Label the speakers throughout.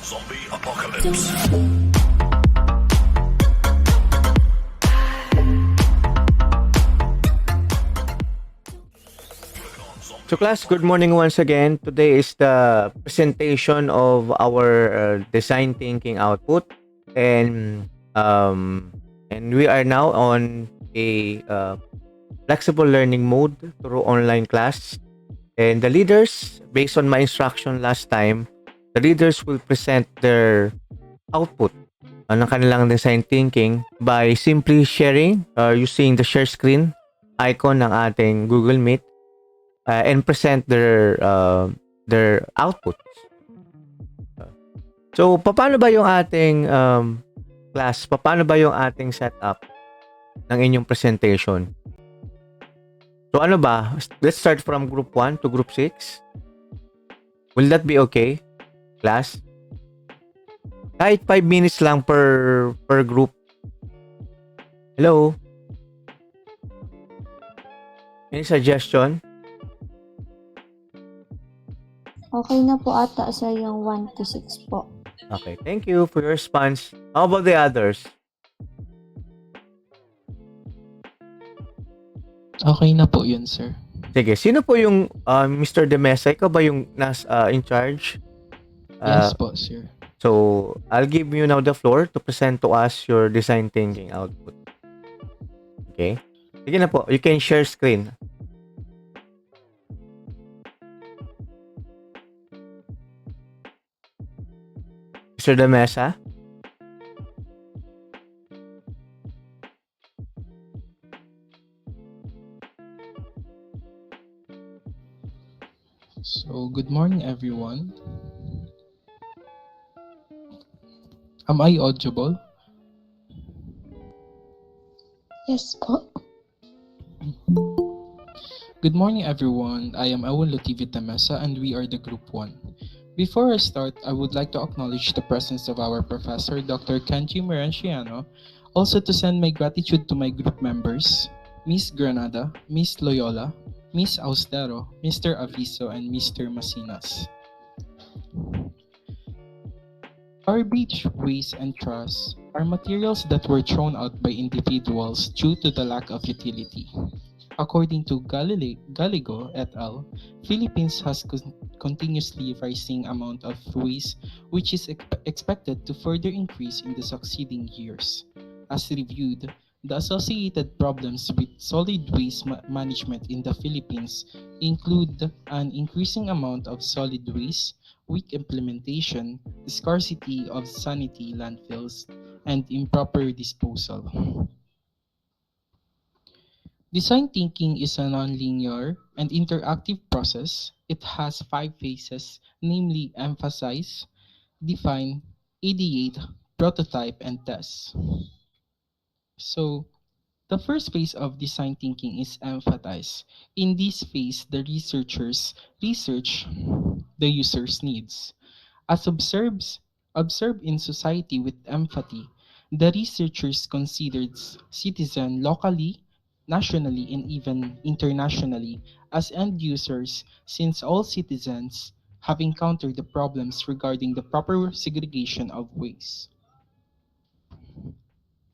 Speaker 1: Zombie apocalypse.
Speaker 2: So class, good morning once again. Today is the presentation of our design thinking output, and we are now on a flexible learning mode through online class. And the leaders, based on my instruction last time, the leaders will present their output ng kanilang design thinking by simply sharing using the share screen icon ng ating Google Meet and present their outputs. So, paano ba yung ating class? Paano ba yung ating setup ng inyong presentation? So, ano ba? Let's start from group 1 to group 6. Will that be okay, class? Kahit 5 minutes lang per group. Hello? Any suggestion?
Speaker 3: Okay na po ata sa yung 1 to 6 po.
Speaker 2: Okay, thank you for your response. How about the others?
Speaker 4: Okay na po yun, sir.
Speaker 2: Sige, sino po yung Mr. De Mesa? Ikaw ba yung in charge?
Speaker 4: Yes po, sir.
Speaker 2: So, I'll give you now the floor to present to us your design thinking output. Okay? Sige na po, you can share screen. Mr. De Mesa?
Speaker 4: So, good morning, everyone. Am I audible?
Speaker 3: Yes po.
Speaker 4: Good morning, everyone. I am Btvted and we are the Group 1. Before I start, I would like to acknowledge the presence of our professor, Dr. Kenji Maranciano, also to send my gratitude to my group members, Miss Granada, Miss Loyola, Miss Austero, Mr. Aviso, and Mr. Masinas. Garbage, waste, and trash are materials that were thrown out by individuals due to the lack of utility. According to Gallego et al., Philippines has continuously rising amount of waste, which is expected to further increase in the succeeding years. As reviewed, the associated problems with solid waste management in the Philippines include an increasing amount of solid waste, weak implementation, scarcity of sanitary landfills, and improper disposal. Design thinking is a non-linear and interactive process. It has 5 phases, namely emphasize, define, ideate, prototype, and test. So, the first phase of design thinking is empathize. In this phase, the researchers research the user's needs. As observed in society with empathy, the researchers considered citizens locally, nationally, and even internationally as end users, since all citizens have encountered the problems regarding the proper segregation of waste.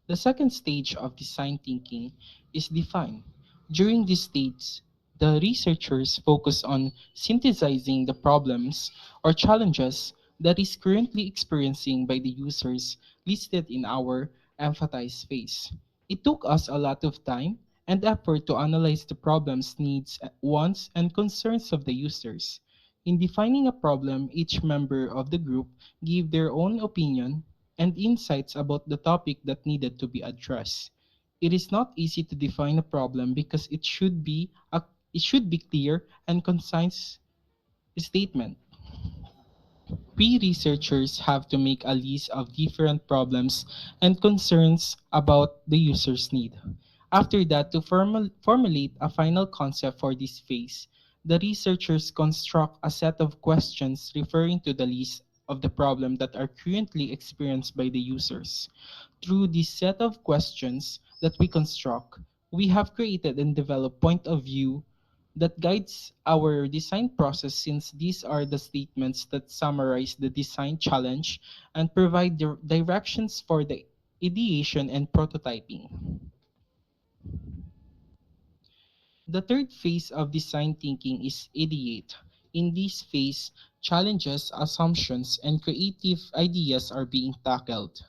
Speaker 4: The second stage of design thinking is define. During this stage, the researchers focus on synthesizing the problems or challenges that is currently experiencing by the users listed in our empathize phase. It took us a lot of time and effort to analyze the problems, needs, wants, and concerns of the users. In defining a problem, each member of the group gave their own opinion and insights about the topic that needed to be addressed. It is not easy to define a problem because it should be clear and concise statement. We researchers have to make a list of different problems and concerns about the user's need. After that, to formulate a final concept for this phase, the researchers construct a set of questions referring to the list of the problem that are currently experienced by the users. Through this set of questions that we construct, we have created and developed point of view that guides our design process, since these are the statements that summarize the design challenge and provide directions for the ideation and prototyping. The third phase of design thinking is ideate. In this phase, challenges, assumptions, and creative ideas are being tackled.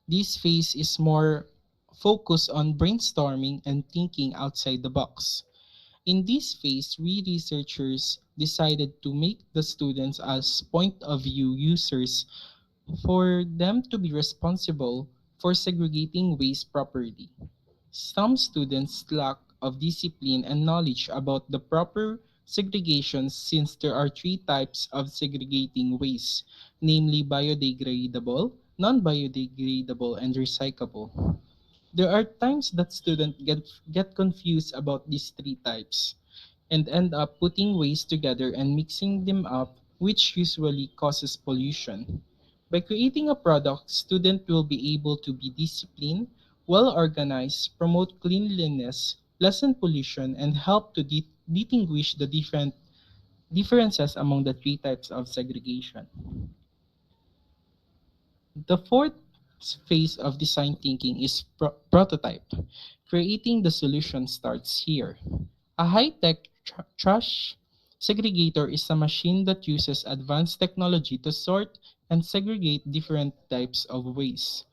Speaker 4: This phase is more focused on brainstorming and thinking outside the box. In this phase, we researchers decided to make the students as point of view users for them to be responsible for segregating waste properly. Some students lack of discipline and knowledge about the proper segregation, since there are three types of segregating waste, namely biodegradable, non-biodegradable, and recyclable. There are times that students get confused about these three types and end up putting waste together and mixing them up, which usually causes pollution. By creating a product, student will be able to be disciplined, well organized, promote cleanliness, lessen pollution, and help to distinguish the different differences among the three types of segregation. The fourth phase of design thinking is prototype. Creating the solution starts here. A high-tech trash segregator is a machine that uses advanced technology to sort and segregate different types of waste.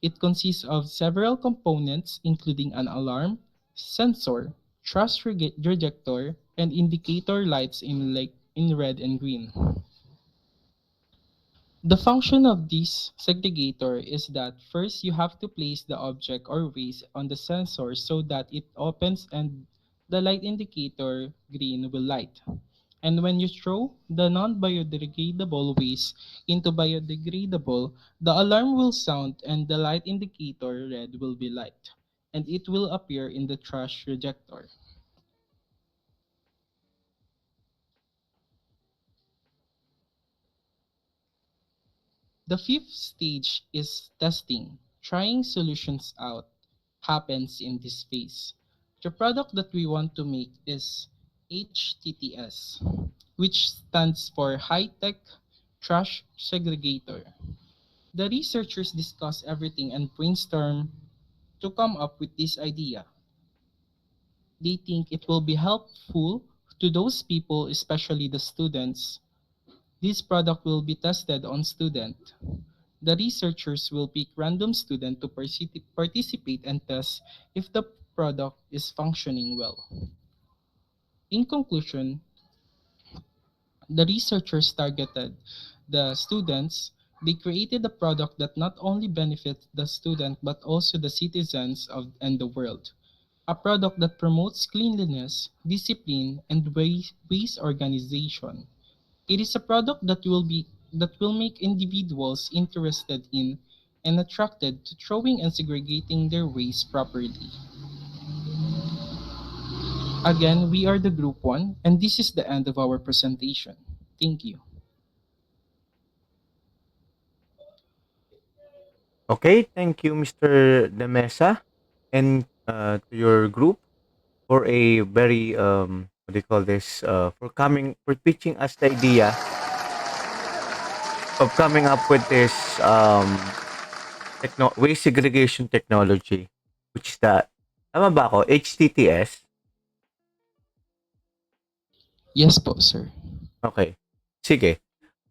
Speaker 4: It consists of several components, including an alarm, sensor, trash rejector, and indicator lights in red and green. The function of this segregator is that first you have to place the object or waste on the sensor so that it opens and the light indicator green will light. And when you throw the non-biodegradable waste into biodegradable, the alarm will sound and the light indicator red will be light, and it will appear in the trash rejector. The fifth stage is testing. Trying solutions out happens in this phase. The product that we want to make is HTTS, which stands for High Tech Trash Segregator. The researchers discuss everything and brainstorm to come up with this idea. They think it will be helpful to those people, especially the students. This product will be tested on students. The researchers will pick random students to participate and test if the product is functioning well. In conclusion, the researchers targeted the students. They created a product that not only benefits the student but also the citizens of and the world. A product that promotes cleanliness, discipline, and waste organization. It is a product that will make individuals interested in and attracted to throwing and segregating their waste properly. Again, we are the group 1 and this is the end of our presentation. Thank you.
Speaker 2: Okay, thank you, Mr. De Mesa, and to your group for a very what do you call this? For pitching us the idea of coming up with this waste segregation technology, which is the tama ba ako? HTTS.
Speaker 4: Yes po, sir.
Speaker 2: Okay. Sige.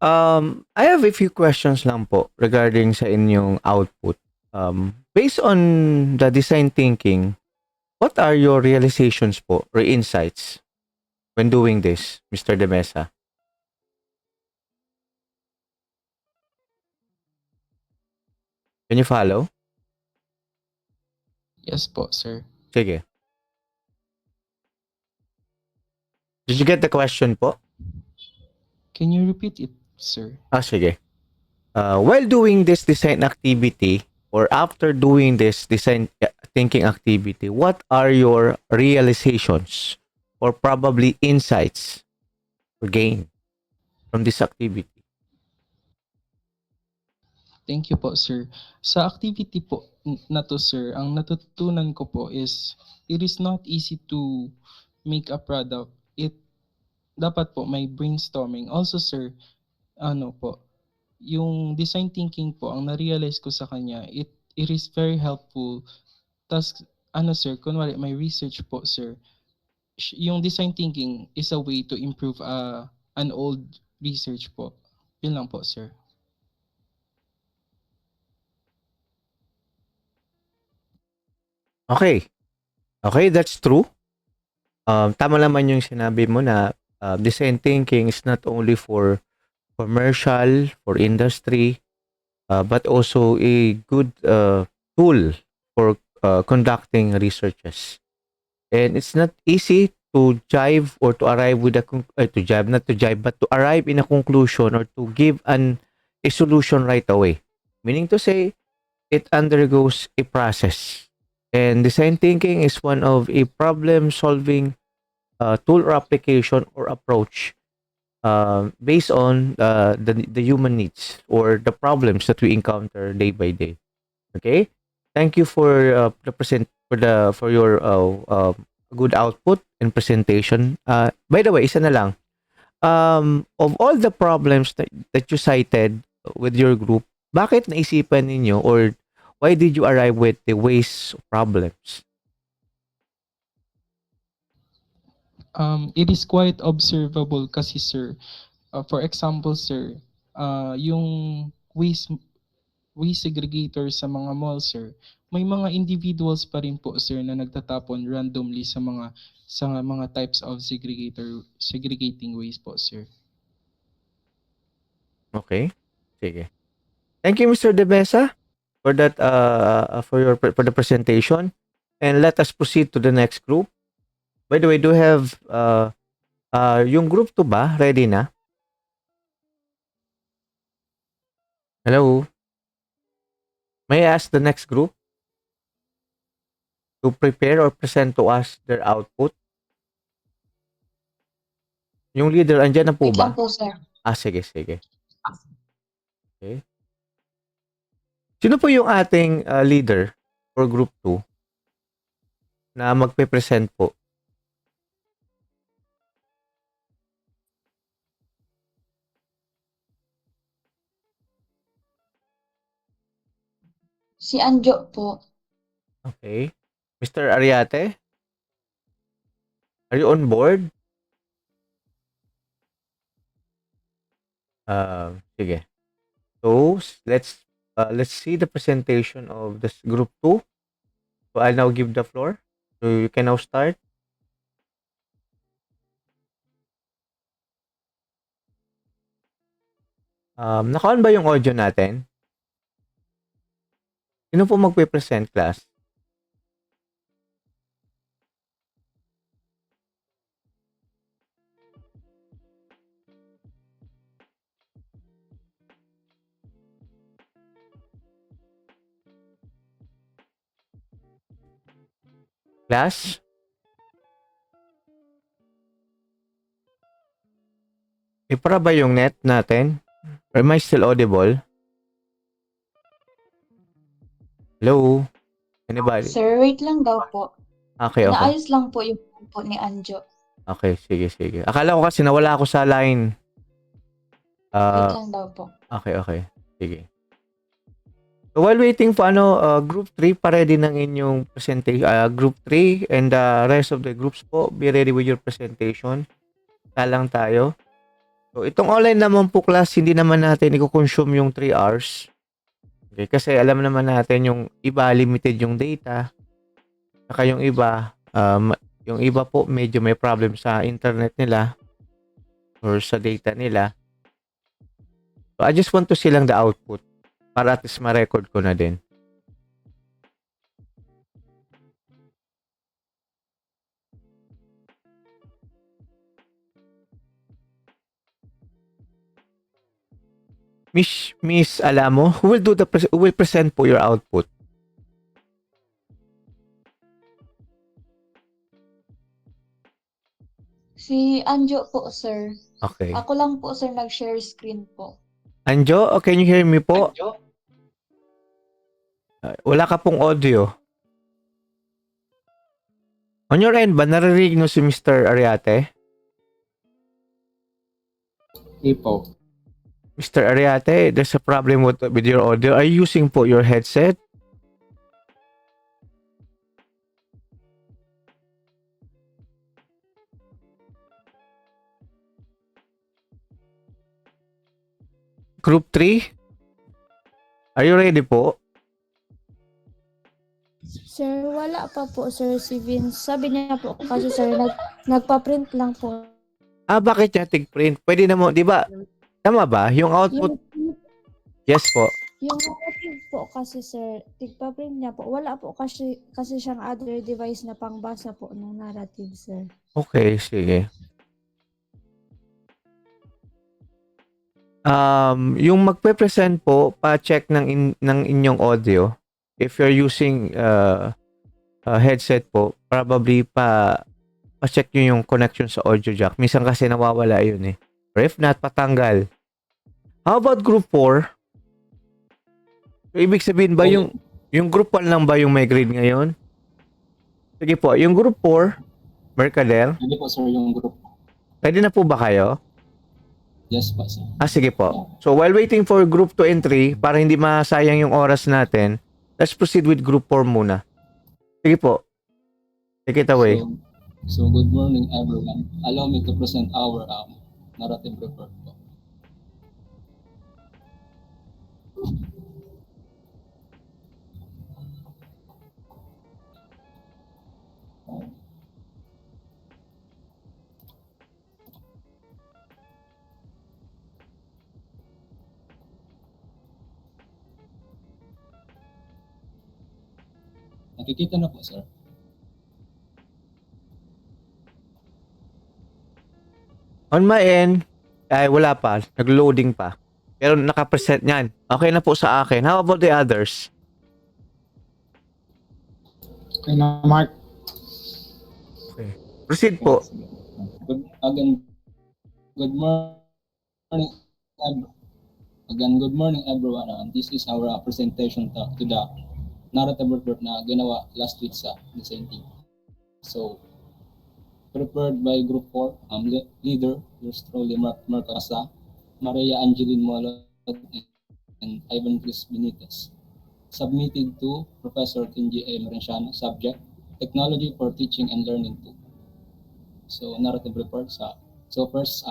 Speaker 2: I have a few questions lang po regarding sa inyong output. Based on the design thinking, what are your realizations po or insights when doing this, Mr. De Mesa? Can you follow?
Speaker 4: Yes po, sir.
Speaker 2: Sige. Did you get the question po?
Speaker 4: Can you repeat it, sir?
Speaker 2: Sige. While doing this design activity or after doing this design thinking activity, what are your realizations or probably insights or gain from this activity?
Speaker 4: Thank you po, sir. Sa activity po na to, sir, ang natutunan ko po is it is not easy to make a product. Dapat po may brainstorming. Also, sir, ano po, yung design thinking po, ang na-realize ko sa kanya, it is very helpful. Tas, ano sir, kunwari may research po, sir. Yung design thinking is a way to improve an old research po. Yun lang po, sir.
Speaker 2: Okay. Okay, that's true. Tama naman yung sinabi mo na design thinking is not only for commercial, for industry, but also a good tool for conducting researches. And it's not easy to jive or to arrive with to jive, not to jive, but to arrive in a conclusion or to give a solution right away. Meaning to say, it undergoes a process. And design thinking is one of a problem solving tool or application or approach based on the human needs or the problems that we encounter day by day. Okay, thank you for the present for your good output and presentation. By the way, isa na lang. Of all the problems that you cited with your group, bakit naisipan ninyo or why did you arrive with the waste problems?
Speaker 4: It is quite observable kasi sir. For example, sir, yung waste segregator sa mga mall, sir, may mga individuals pa rin po, sir, na nagtatapon randomly sa mga types of segregating waste po, sir.
Speaker 2: Okay, sige. Thank you, Mr. De Besa, for that for the presentation. And let us proceed to the next group. By the way, do you have yung group 2 ba ready na? Hello? May I ask the next group to prepare or present to us their output? Yung leader, andyan na po
Speaker 3: Wait lang
Speaker 2: ba?
Speaker 3: po, sir.
Speaker 2: Sige, sige. Okay. Sino po yung ating leader for group 2 na magpe-present po?
Speaker 3: Si Anjo po.
Speaker 2: Okay. Mr. Ariate, are you on board? Sige. So, let's see the presentation of this group 2. So, I'll now give the floor. So, you can now start. Naka-on ba yung audio natin? Sino po magpe-present, class? Class? Ipara ba yung net natin? Or am I still audible? Hello? Anybody?
Speaker 3: Sir, wait lang daw po.
Speaker 2: Okay, okay.
Speaker 3: Inaayos lang po yung po ni Anjo.
Speaker 2: Okay, sige, sige. Akala ko kasi nawala ako sa line.
Speaker 3: Wait lang daw po.
Speaker 2: Okay, okay. Sige. So while waiting for group 3, pa-ready ng inyong presentation. Group 3 and the rest of the groups po, be ready with your presentation. Talang tayo. So itong online naman po class, hindi naman natin i-consume yung 3 hours. Okay, kasi alam naman natin yung iba limited yung data. Saka yung iba po medyo may problem sa internet nila or sa data nila. So I just want to see lang the output para at least ma-record ko na din. Miss Alamo, who will present po your output?
Speaker 3: Si Anjo po, sir.
Speaker 2: Okay.
Speaker 3: Ako lang po, sir, nag-share screen po.
Speaker 2: Anjo, can you hear me po? Wala ka pong audio. On your end ba, naririnig nyo si Mr. Ariate?
Speaker 4: Ipo.
Speaker 2: Mr. Ariate, there's a problem with your audio. Are you using po your headset? Group 3? Are you ready po?
Speaker 3: Sir, wala pa po, Sir, si Vince. Sabi niya po kasi, Sir, nagpa-print lang po.
Speaker 2: Bakit niya tig-print? Pwede na mo, di ba? Tama ba? Yung output, yes po.
Speaker 3: Yung narrative po kasi, Sir, tigpa-print niya po. Wala po kasi siyang other device na pangbasa po ng narrative, Sir.
Speaker 2: Okay, sige. Yung magpe-present po, pa-check ng inyong audio. If you're using headset po, probably pa-check nyo yung connection sa audio jack. Minsan kasi nawawala yun eh. Or if not, patanggal. How about group 4? So, ibig sabihin ba yung group 1 lang ba yung may grade ngayon? Sige po, yung group 4, Mercader,
Speaker 1: Hindi po, sir, yung group.
Speaker 2: pwede na po ba kayo?
Speaker 1: Yes po, sir.
Speaker 2: Sige po. So, while waiting for group 2 and 3, para hindi masayang yung oras natin, let's proceed with group 4 muna. Sige po. Take it away.
Speaker 1: So good morning, everyone. Allow me to present our narrative report po. Nakikita na po, sir.
Speaker 2: On my end, ay wala pa. Nag-loading pa. Pero naka-present yan. Okay na po sa akin. How about the others?
Speaker 4: Okay na, Mark.
Speaker 2: Okay. Proceed po.
Speaker 1: Good morning, good morning, everyone. This is our presentation to the narrative report na ginawa last week sa design team. So, prepared by Group 4, leader, yours truly, Mark Mercasa, Maria Angeline Molot, and Ivan Chris Benitez. Submitted to Professor Tinji A. Merenciano, subject, Technology for Teaching and Learning 2. So, narrative report sa. So, first,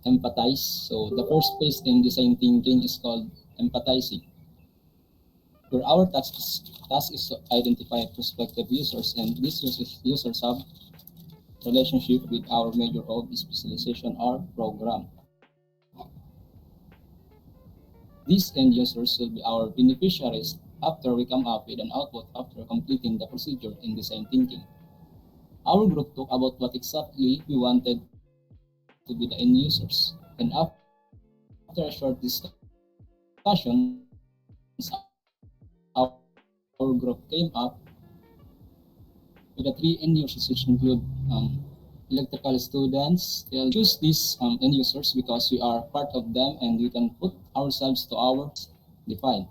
Speaker 1: empathize. So, the first phase in design thinking is called empathizing, where our task is to identify prospective users, and these users have relationship with our major of specialization or program. These end users will be our beneficiaries after we come up with an output after completing the procedure in design thinking. Our group talked about what exactly we wanted to be the end users, and after a short discussion, our group came up with the 3 end users, which include electrical students. They'll choose these end users because we are part of them and we can put ourselves to our define.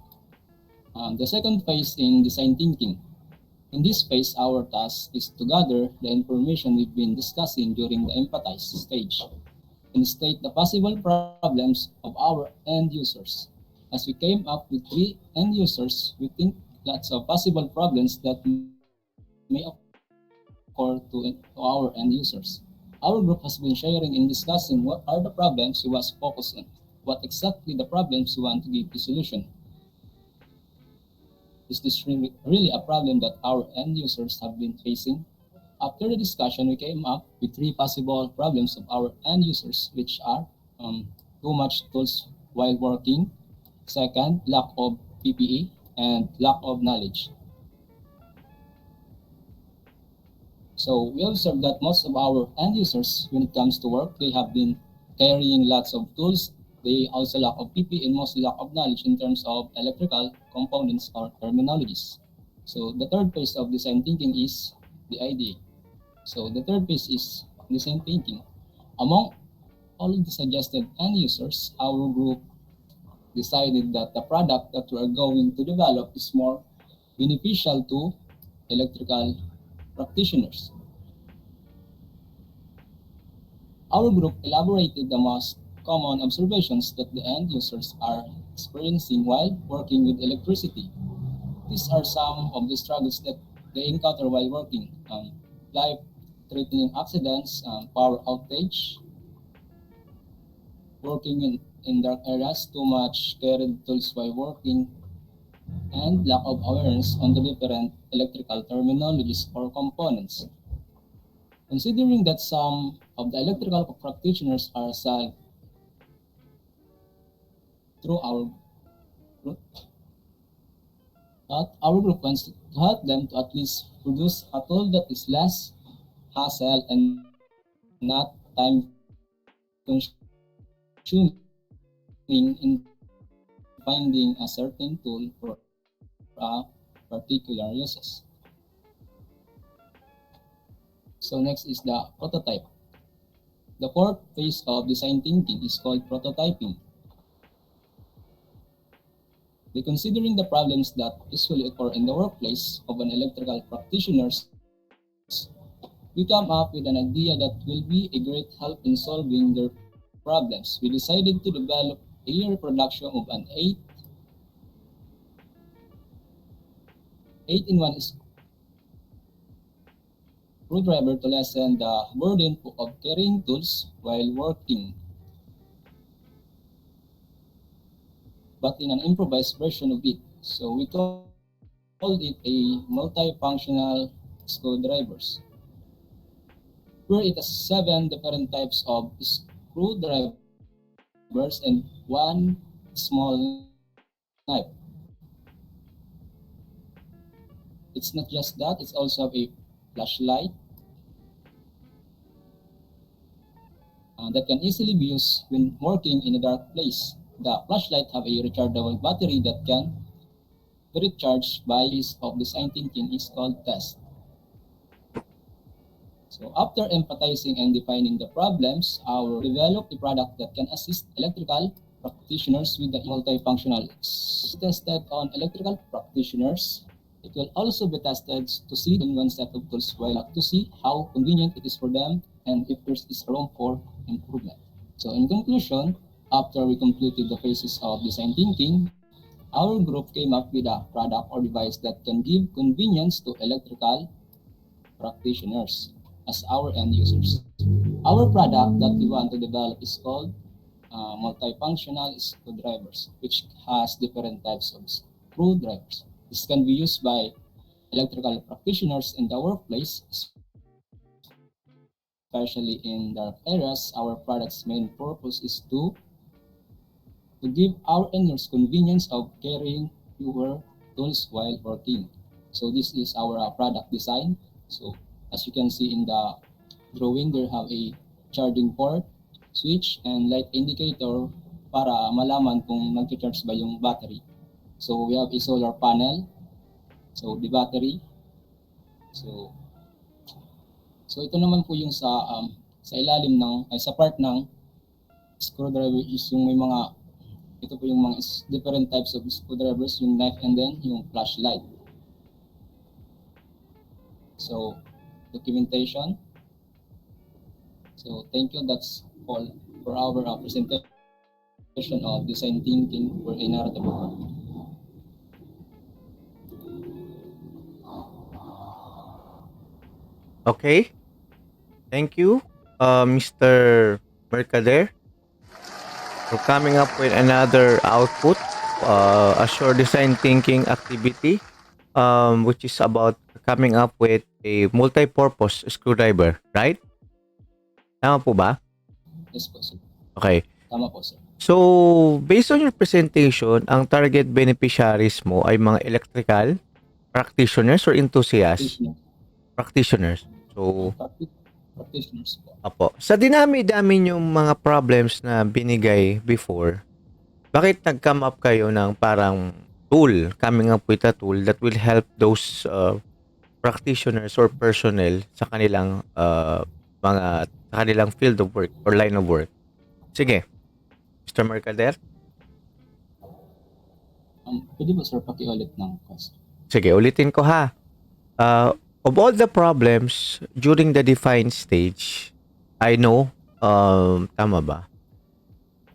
Speaker 1: The second phase in design thinking. In this phase, our task is to gather the information we've been discussing during the empathize stage and state the possible problems of our end users. As we came up with 3 end users, we think lots of possible problems that may occur to our end users. Our group has been sharing and discussing what are the problems we was focused on, what exactly the problems we want to give the solution. Is this really a problem that our end users have been facing? After the discussion, we came up with 3 possible problems of our end users, which are too much tools while working, second, lack of PPE, and lack of knowledge. So we observe that most of our end users, when it comes to work, they have been carrying lots of tools. They also lack of PPE and mostly lack of knowledge in terms of electrical components or terminologies. So the third phase of design thinking is the idea. So the third phase is design thinking. Among all of the suggested end users, our group decided that the product that we are going to develop is more beneficial to electrical practitioners. Our group elaborated the most common observations that the end users are experiencing while working with electricity. These are some of the struggles that they encounter while working: life-threatening accidents, power outage, working in dark areas, too much carried tools while working, and lack of awareness on the different electrical terminologies or components. Considering that some of the electrical practitioners are assigned through group, our group wants to help them to at least produce a tool that is less hassle and not time consuming in finding a certain tool for a particular uses. So next is the prototype. The fourth phase of design thinking is called prototyping. By considering the problems that usually occur in the workplace of an electrical practitioners, we come up with an idea that will be a great help in solving their problems. We decided to develop a reproduction of an 8-in-1 screwdriver to lessen the burden of carrying tools while working, but in an improvised version of it. So we called it a multifunctional screwdrivers, where it has 7 different types of screwdrivers and one small knife. It's not just that, it's also a flashlight that can easily be used when working in a dark place. The flashlight have a rechargeable battery that can be recharged by use of design thinking is called test. So after empathizing and defining the problems, our develop a product that can assist electrical practitioners with the multifunctional. It's tested on electrical practitioners. It will also be tested to see in one set of tools while to see how convenient it is for them and if there is room for improvement. So in conclusion, after we completed the phases of design thinking, our group came up with a product or device that can give convenience to electrical practitioners as our end users. Our product that we want to develop is called multifunctional screwdrivers, which has different types of screwdrivers. This can be used by electrical practitioners in the workplace, especially in dark areas. Our product's main purpose is to give our end users convenience of carrying fewer tools while working. So this is our product design. So as you can see in the drawing, there have a charging port, switch, and light indicator para malaman kung nag-charge ba yung battery. So we have a solar panel, so the battery. So ito naman po yung sa ilalim ng ay sa part ng screwdriver is yung may mga ito po yung mga different types of screwdrivers, yung knife and then yung flashlight. So documentation. So thank you. That's all for our presentation of design thinking for a narrative work.
Speaker 2: Okay. Thank you, Mr. Mercader, for coming up with another output, a short design thinking activity, which is about coming up with a multi-purpose screwdriver, right? Tama po ba?
Speaker 1: Yes po, sir.
Speaker 2: Okay.
Speaker 1: Tama po, sir.
Speaker 2: So, based on your presentation, ang target beneficiaries mo ay mga electrical practitioners or enthusiasts? Practitioners. So,
Speaker 1: Practitioners po.
Speaker 2: apo. Sa dinami-dami yung mga problems na binigay before, bakit nag-come up kayo ng parang tool, coming up with a tool that will help those practitioners or personnel sa kanilang sa kanilang field of work or line of work? Sige, Mr. Mercader.
Speaker 1: Pwede ba sir pakiulit ng question?
Speaker 2: Sige, ulitin ko ha. Of all the problems during the define stage, I know, tama ba?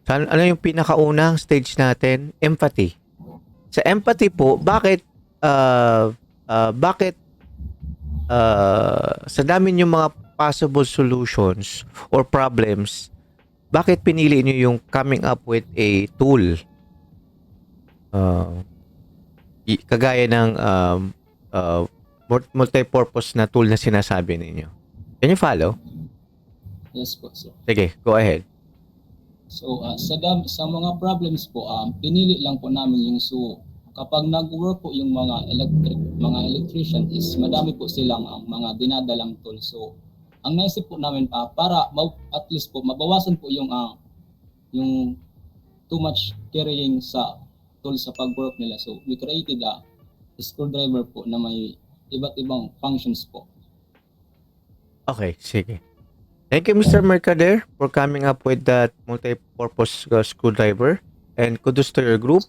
Speaker 2: Ano yung pinakaunang stage natin? Empathy. Sa empathy po, uh, bakit sa dami yung mga possible solutions or problems, bakit pinili niyo yung coming up with a tool? Uh, Kagaya ng multi-purpose na tool na sinasabi ninyo. Can you follow?
Speaker 1: Yes po sir.
Speaker 2: Sige, go ahead.
Speaker 1: So sa mga problems po, pinili lang po namin yung kapag nag-work po yung mga electrician is madami po silang mga dinadalang tool. So ang naisip po namin para at least po mabawasan po yung too much carrying sa tool sa pag-work nila. So we created a screwdriver po na may iba't ibang functions po.
Speaker 2: Okay, sige. Thank you, Mr. Mercader, for coming up with that multi-purpose screwdriver. And kudos to your group.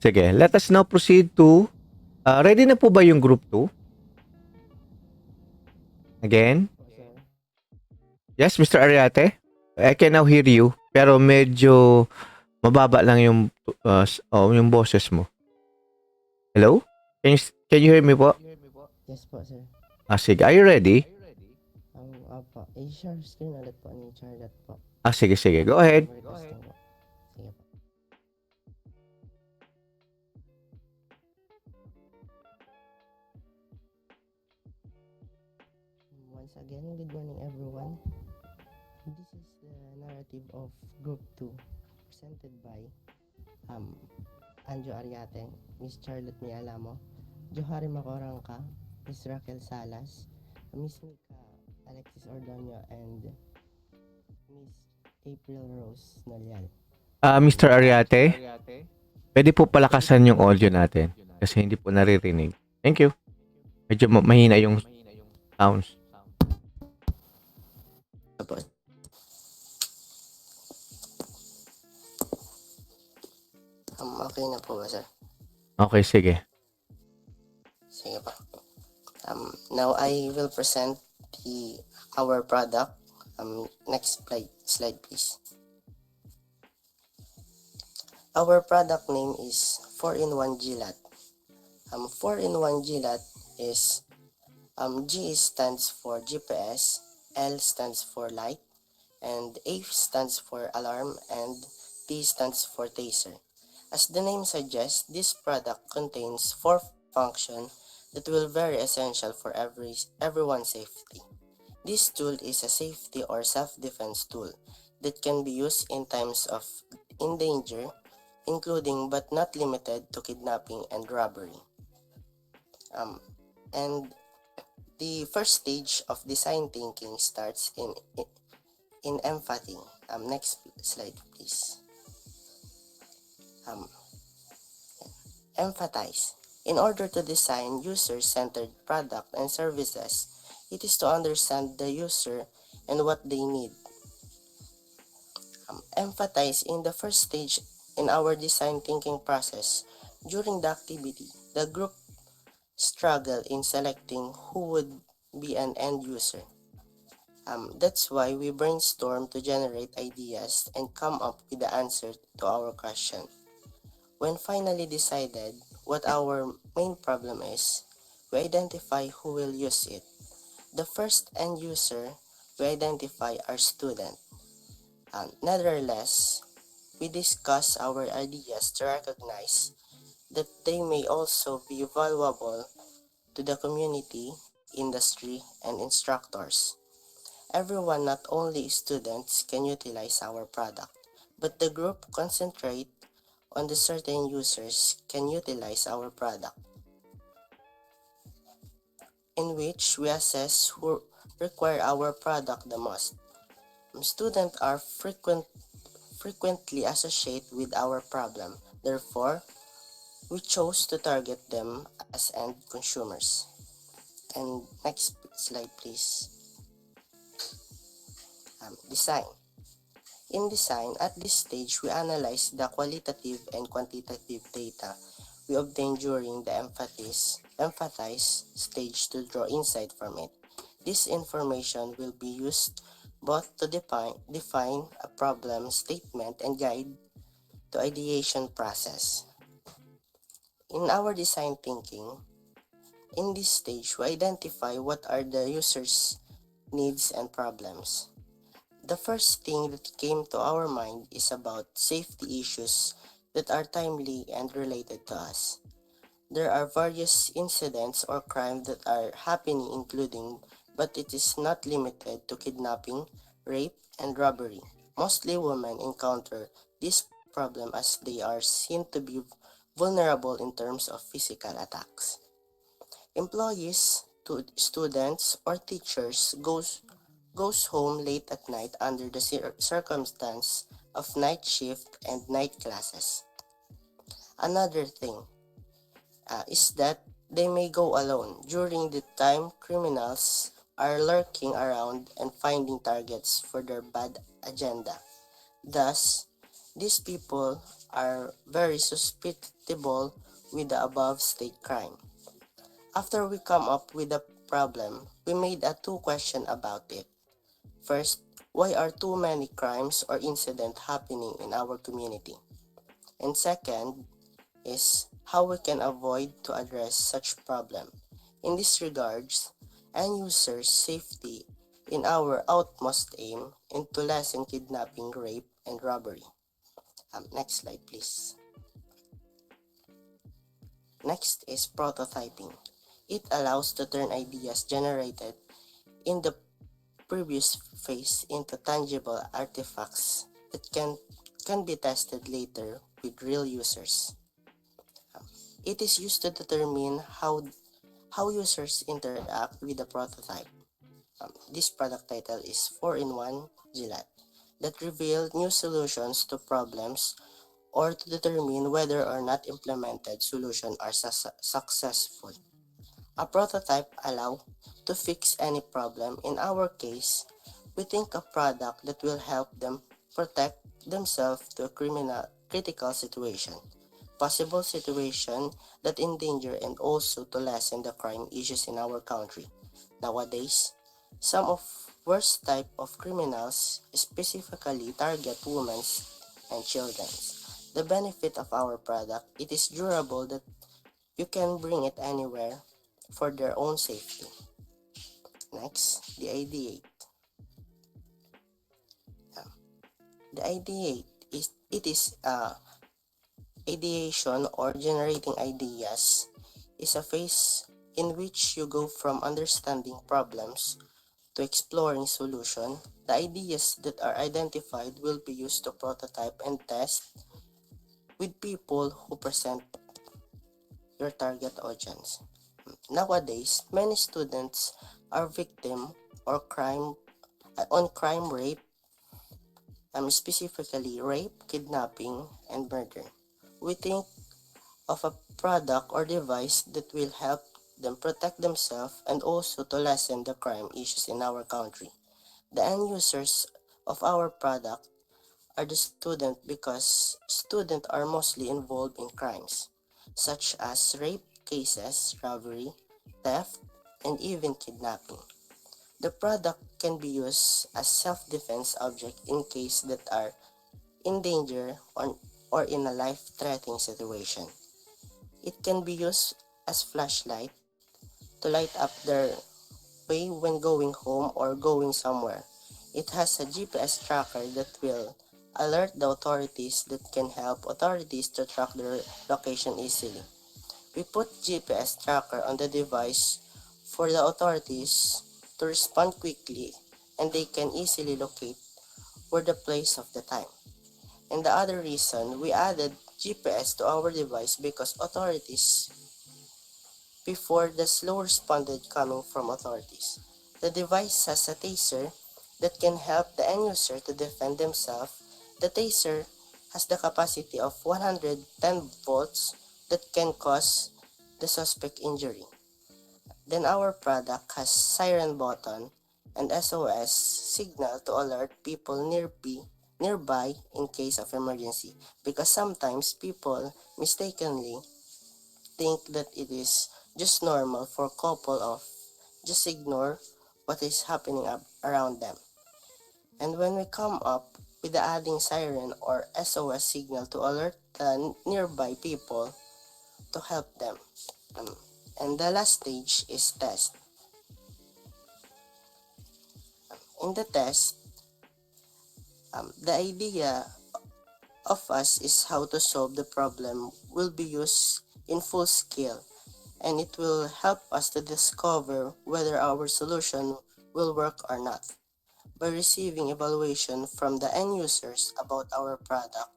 Speaker 2: Sige, let us now proceed to... ready na po ba yung group 2? Again? Yes, Mr. Ariate? I can now hear you. Pero medyo mababa lang yung boses mo. Hello? Can you hear me po?
Speaker 5: Yes po, sir.
Speaker 2: Sige. Are you ready?
Speaker 5: Opo. I-share screen ulit po ni Charlotte po.
Speaker 2: Sige. Go ahead.
Speaker 5: Requesting po. Sige po. Once again, good morning everyone. This is the narrative of Group 2 presented by Anjo Ariate, Miss Charlotte Mialamo, Johari Macorangka, Miss Raquel Salas, Miss Mika Alexis Ordonio, and Miss April Rose Nolial.
Speaker 2: Mr. Ariate, pwede po palakasan yung audio natin kasi hindi po naririnig. Thank you. Medyo mahina yung sounds.
Speaker 5: Opo. Okay na po ba, sir?
Speaker 2: Okay, sige.
Speaker 5: Sige pa. Now I will present our product. Next slide please. Our product name is 4-in-1 GLAT. 4-in-1 GLAT is G stands for GPS, L stands for light, and A stands for alarm, and T stands for taser. As the name suggests, this product contains 4 functions that will be very essential for everyone's safety. This tool is a safety or self-defense tool that can be used in times of danger, including but not limited to kidnapping and robbery. And the first stage of design thinking starts in empathy. Next slide, please. Empathize. In order to design user-centered product and services, it is to understand the user and what they need. Empathize in the first stage in our design thinking process. During the activity, the group struggled in selecting who would be an end user. That's why we brainstorm to generate ideas and come up with the answer to our question. When finally decided what our main problem is, we identify who will use it. The first end user we identify are students. Nevertheless, we discuss our ideas to recognize that they may also be valuable to the community, industry, and instructors. Everyone, not only students, can utilize our product, but the group concentrate on the certain users can utilize our product, in which we assess who require our product the most. Students are frequently associated with our problem. Therefore, we chose to target them as end consumers. And next slide, please. Design. In design, at this stage, we analyze the qualitative and quantitative data we obtain during the empathize stage to draw insight from it. This information will be used both to define a problem statement and guide the ideation process. In our design thinking, in this stage, we identify what are the user's needs and problems. The first thing that came to our mind is about safety issues that are timely and related to us. There are various incidents or crimes that are happening including, but it is not limited to kidnapping, rape, and robbery. Mostly women encounter this problem as they are seen to be vulnerable in terms of physical attacks. Employees, students, or teachers goes home late at night under the circumstance of night shift and night classes. Another thing is that they may go alone during the time criminals are lurking around and finding targets for their bad agenda. Thus, these people are very susceptible with the above state crime. After we come up with a problem, we made a two question about it. First, why are too many crimes or incidents happening in our community? And second is how we can avoid to address such problem. In this regards, end users' safety in our utmost aim and to lessen kidnapping, rape, and robbery. Next slide, please. Next is prototyping. It allows to turn ideas generated in the previous phase into tangible artifacts that can be tested later with real users. It is used to determine how users interact with the prototype. This product title is 4-in-1 GLAD that reveal new solutions to problems or to determine whether or not implemented solutions are successful. A prototype allows to fix any problem. In our case, we think a product that will help them protect themselves to a critical situation, possible situation that endanger and also to lessen the crime issues in our country. Nowadays, some of worst type of criminals specifically target women and children. The benefit of our product, it is durable that you can bring it anywhere for their own safety. Next, the ideate. The ideate is ideation or generating ideas is a phase in which you go from understanding problems to exploring solution. The ideas that are identified will be used to prototype and test with people who present your target audience. Nowadays, many students are victim or crime rape, specifically rape, kidnapping, and murder. We think of a product or device that will help them protect themselves and also to lessen the crime issues in our country. The end users of our product are the student because students are mostly involved in crimes such as rape cases, robbery, theft, and even kidnapping. The product can be used as self-defense object in case that are in danger or in a life-threatening situation. It can be used as flashlight to light up their way when going home or going somewhere. It has a GPS tracker that will alert the authorities that can help authorities to track their location easily. We put GPS tracker on the device for the authorities to respond quickly and they can easily locate where the place of the time. And the other reason we added GPS to our device because authorities before the slow responded coming from authorities. The device has a taser that can help the end user to defend themselves. The taser has the capacity of 110 volts that can cause the suspect injury. Then our product has siren button and SOS signal to alert people nearby in case of emergency, because sometimes people mistakenly think that it is just normal for couple of just ignore what is happening around them. And when we come up with the adding siren or SOS signal to alert the nearby people to help them. Um, and the last stage is test. In the test, the idea of us is how to solve the problem will be used in full scale, and it will help us to discover whether our solution will work or not by receiving evaluation from the end users about our product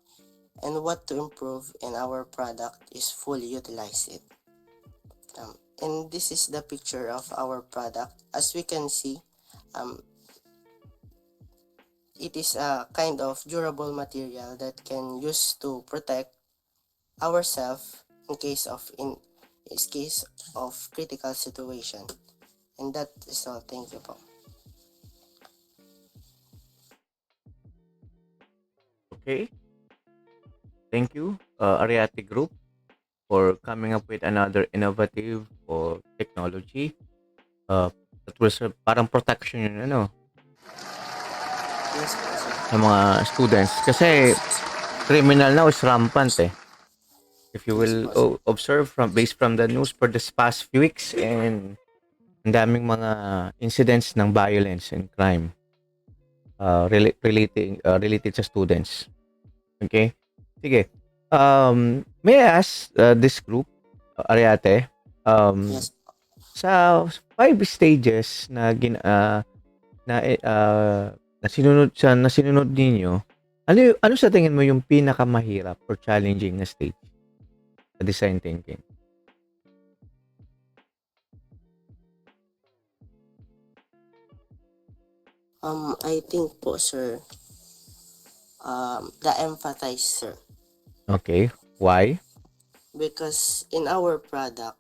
Speaker 5: and what to improve in our product is fully utilize it. And this is the picture of our product. As we can see, um, it is a kind of durable material that can use to protect ourselves in case of critical situation. And that is all. Thank you po.
Speaker 2: Okay. Thank you, Ariate Group, for coming up with another innovative or technology that was parang protection yun, ano,
Speaker 5: Yes po, sir.
Speaker 2: sa mga students. Kasi criminal now is rampant eh. If you
Speaker 5: Yes
Speaker 2: will
Speaker 5: po, sir.
Speaker 2: observe based from the news for this past few weeks, and ang daming mga incidents ng violence and crime related sa students. Okay? Sige. May I ask this group, Ariate,
Speaker 5: Yes.
Speaker 2: sa 5 stages na sinunod ninyo, ano sa tingin mo yung pinakamahirap or challenging na stage sa design thinking?
Speaker 5: I think po, sir, the empathize, sir.
Speaker 2: Okay. Why?
Speaker 5: Because in our product,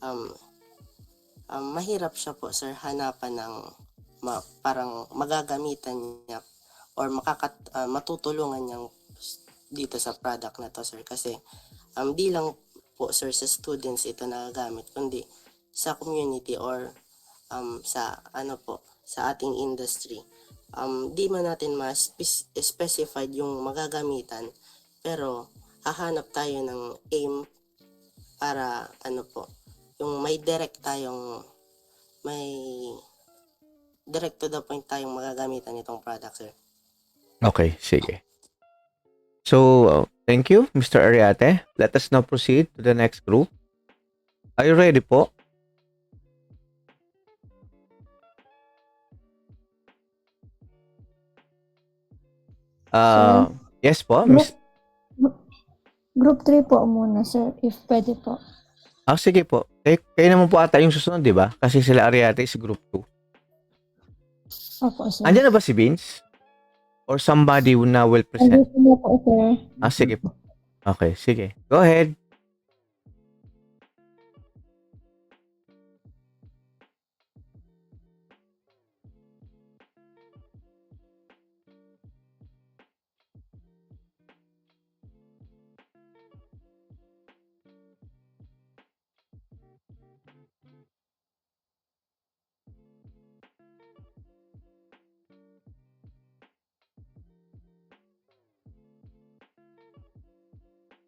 Speaker 5: um, mahirap siya po, sir, hanapan ng parang magagamitan niya or matutulungan niyang dito sa product na to, sir. Kasi di lang po, sir, sa students ito nagagamit, kundi sa community or sa sa ating industry. Di man natin specified yung magagamitan, pero hahanap tayo ng aim para yung may direct to the point tayong magagamitan itong product, sir.
Speaker 2: Okay, sige. So, thank you, Mr. Ariate. Let us now proceed to the next group. Are you ready po?
Speaker 3: Sir,
Speaker 2: Yes po,
Speaker 3: group, group 3 po muna, sir, if pwede po.
Speaker 2: sige po. Kayo naman po ata yung susunod, di ba? Kasi sila Ariate is group 2.
Speaker 3: Opo, sir.
Speaker 2: Andiyan na ba si Vince? Or somebody na will present?
Speaker 3: Andito na po, sir.
Speaker 2: Sige po. Okay, sige. Go ahead.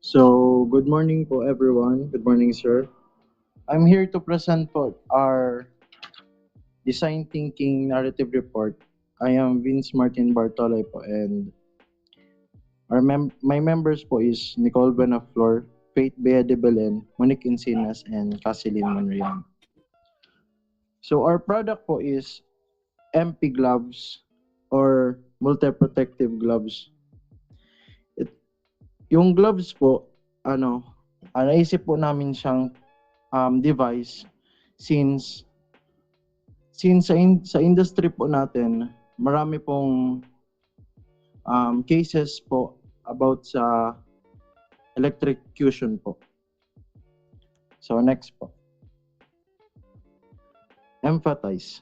Speaker 6: So, good morning po everyone. Good morning, sir. I'm here to present po our design thinking narrative report. I am Vince Martin Bartolay po, and my members po is Nicole Benaflor, Faith Bea de Belen, Monique Encinas, and Casilin Monrian. So our product po is MP gloves or multi-protective gloves. Yung gloves po, naisip po namin siyang device since sa industry po natin, marami pong cases po about sa electrocution po. So next po. Empathize.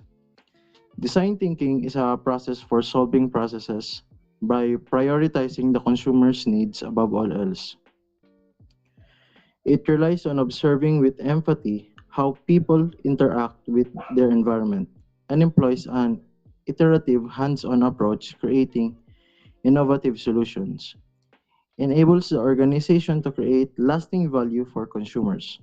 Speaker 6: Design thinking is a process for solving processes by prioritizing the consumer's needs above all else. It relies on observing with empathy how people interact with their environment and employs an iterative hands-on approach creating innovative solutions, enables the organization to create lasting value for consumers.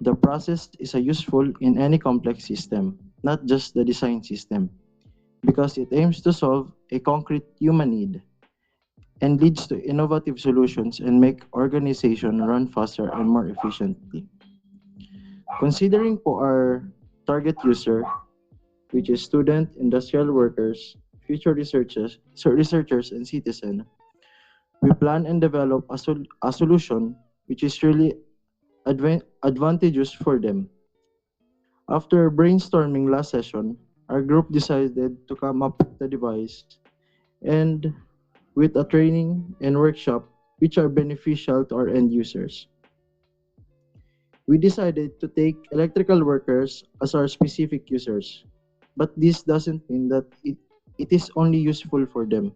Speaker 6: The process is a useful in any complex system, not just the design system, because it aims to solve a concrete human need and leads to innovative solutions and make organization run faster and more efficiently. Considering po our target user, which is student, industrial workers, future researchers and citizen, we plan and develop a solution which is really advantageous for them. After brainstorming last session, our group decided to come up with a device and with a training and workshop which are beneficial to our end users. We decided to take electrical workers as our specific users, but this doesn't mean that it is only useful for them.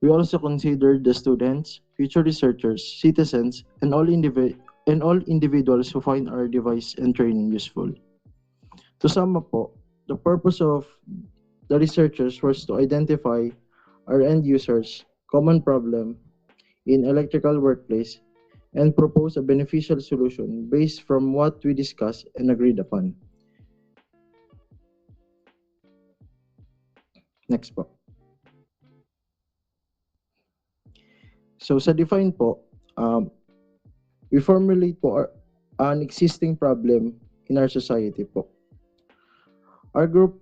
Speaker 6: We also considered the students, future researchers, citizens, and all individuals who find our device and training useful. To sum up po, the purpose of the researchers was to identify our end users' common problem in electrical workplace and propose a beneficial solution based from what we discussed and agreed upon. Next po. So sa define po, we formulate po an existing problem in our society po. Our group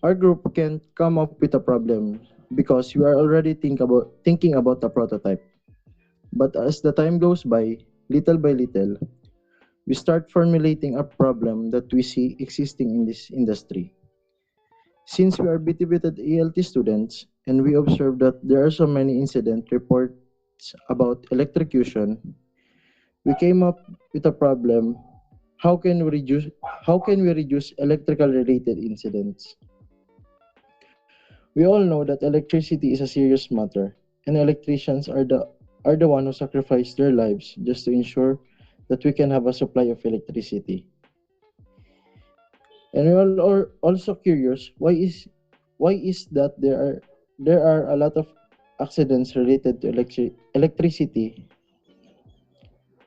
Speaker 6: our group can come up with a problem because we are already thinking about a prototype. But as the time goes by little, we start formulating a problem that we see existing in this industry. Since we are Btvted ELT students and we observe that there are so many incident reports about electrocution, we came up with a problem. How can we reduce electrical related incidents? We all know that electricity is a serious matter, and electricians are the one who sacrifice their lives just to ensure that we can have a supply of electricity. And we all are also curious why is that there are a lot of accidents related to electricity.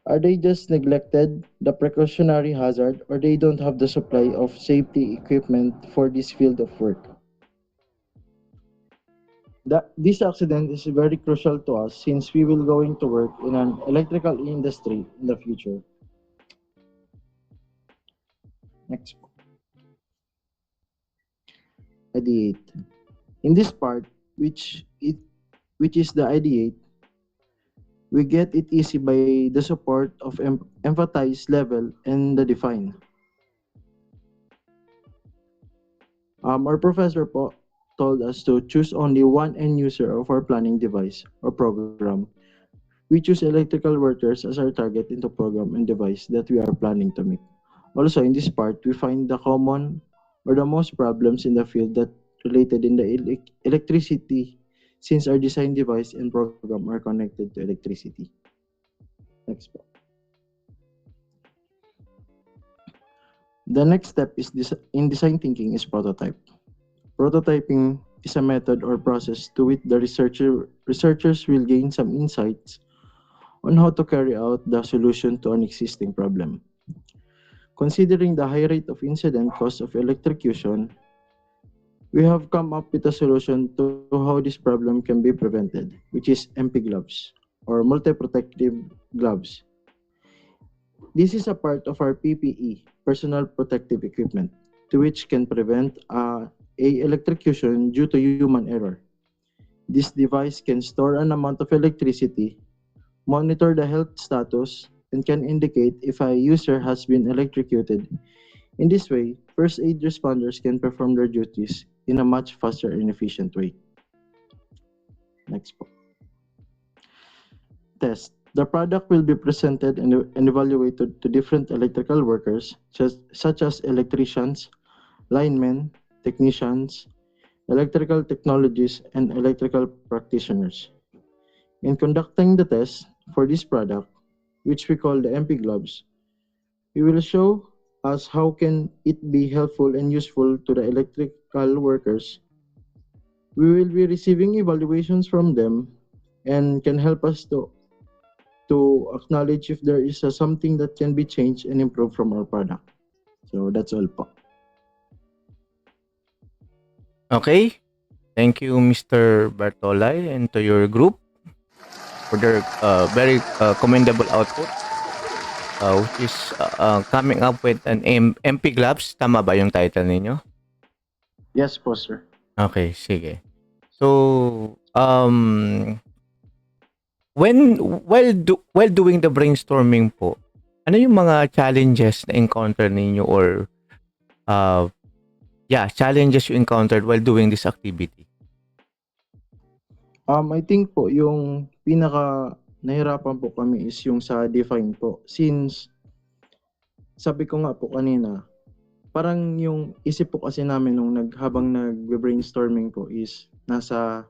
Speaker 6: Are they just neglected the precautionary hazard or they don't have the supply of safety equipment for this field of work? This accident is very crucial to us since we will going to work in an electrical industry in the future. Next, ideate. In this part, which is the ideate, we get it easy by the support of empathize level and the define. Our professor told us to choose only one end user of our planning device or program. We choose electrical workers as our target into program and device that we are planning to make. Also, in this part, we find the common or the most problems in the field that related in the electricity since our design device and program are connected to electricity. Next po. The next step is in design thinking is prototype. Prototyping is a method or process to which the researchers will gain some insights on how to carry out the solution to an existing problem. Considering the high rate of incident cost of electrocution, we have come up with a solution to how this problem can be prevented, which is MP gloves or multi-protective gloves. This is a part of our PPE, personal protective equipment, to which can prevent a electrocution due to human error. This device can store an amount of electricity, monitor the health status, and can indicate if a user has been electrocuted. In this way, first aid responders can perform their duties in a much faster and efficient way. Next po. Test. The product will be presented and evaluated to different electrical workers, such as electricians, linemen, technicians, electrical technologies, and electrical practitioners. In conducting the test for this product, which we call the MP gloves, we will show us how can it be helpful and useful to the electrical workers. We will be receiving evaluations from them and can help us to acknowledge if there is something that can be changed and improved from our product. So that's all po.
Speaker 2: Okay. Thank you, Mr. Bartolay, and to your group for their very commendable output, which is coming up with an MP gloves. Tama ba yung title ninyo?
Speaker 6: Yes po, sir.
Speaker 2: Okay, sige. So, while doing the brainstorming po, ano yung mga challenges na encounter ninyo or uh, challenges you encountered while doing this activity?
Speaker 6: I think po yung pinaka nahirapan po kami is yung sa define po. Since sabi ko nga po kanina, parang yung isip po kasi namin nung habang nag-brainstorming po is nasa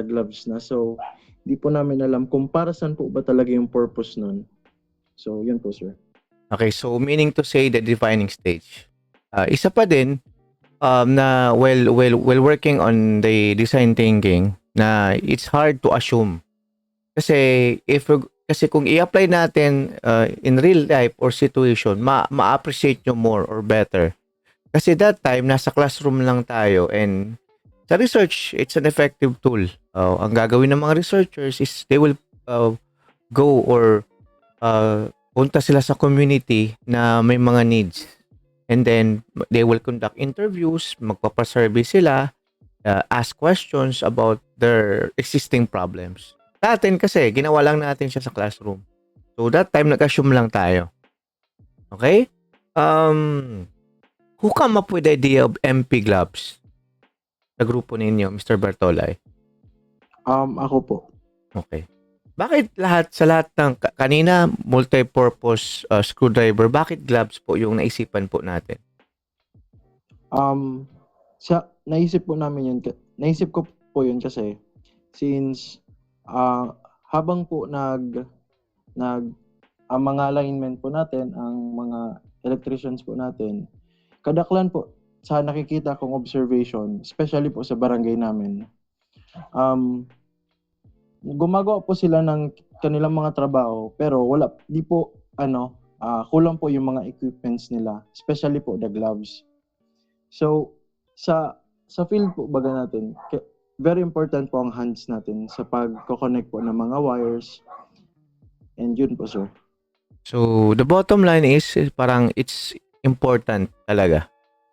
Speaker 6: gloves na. So, di po namin alam kung para saan po ba talaga yung purpose nun. So, yun po, sir.
Speaker 2: Okay, so meaning to say the defining stage. Isa pa din na while working on the design thinking na it's hard to assume. Kasi kasi kung i-apply natin in real life or situation, ma-appreciate nyo more or better. Kasi that time nasa classroom lang tayo and sa research, it's an effective tool. Ang gagawin ng mga researchers is they will go or punta sila sa community na may mga needs. And then, they will conduct interviews, magpapasurvey sila, ask questions about their existing problems. Sa atin kasi, ginawa lang natin siya sa classroom. So, that time, nag-assume lang tayo. Okay? Who come up with the idea of MP gloves? Sa grupo ninyo, Mr. Bartolay?
Speaker 6: Ako po.
Speaker 2: Okay. Bakit sa lahat ng kanina multi-purpose screwdriver, bakit gloves po yung naisipan po natin?
Speaker 6: Naisip ko po yun kasi since habang po ang mga linemen po natin, ang mga electricians po natin, kadaklan po sa nakikita kong observation, especially po sa barangay namin, gumagawa po sila ng kanilang mga trabaho pero kulang po yung mga equipments nila, especially po the gloves. So sa field po baga natin, very important po ang hands natin sa pag-connect po ng mga wires, and yun po, sir.
Speaker 2: So, the bottom line is parang it's important talaga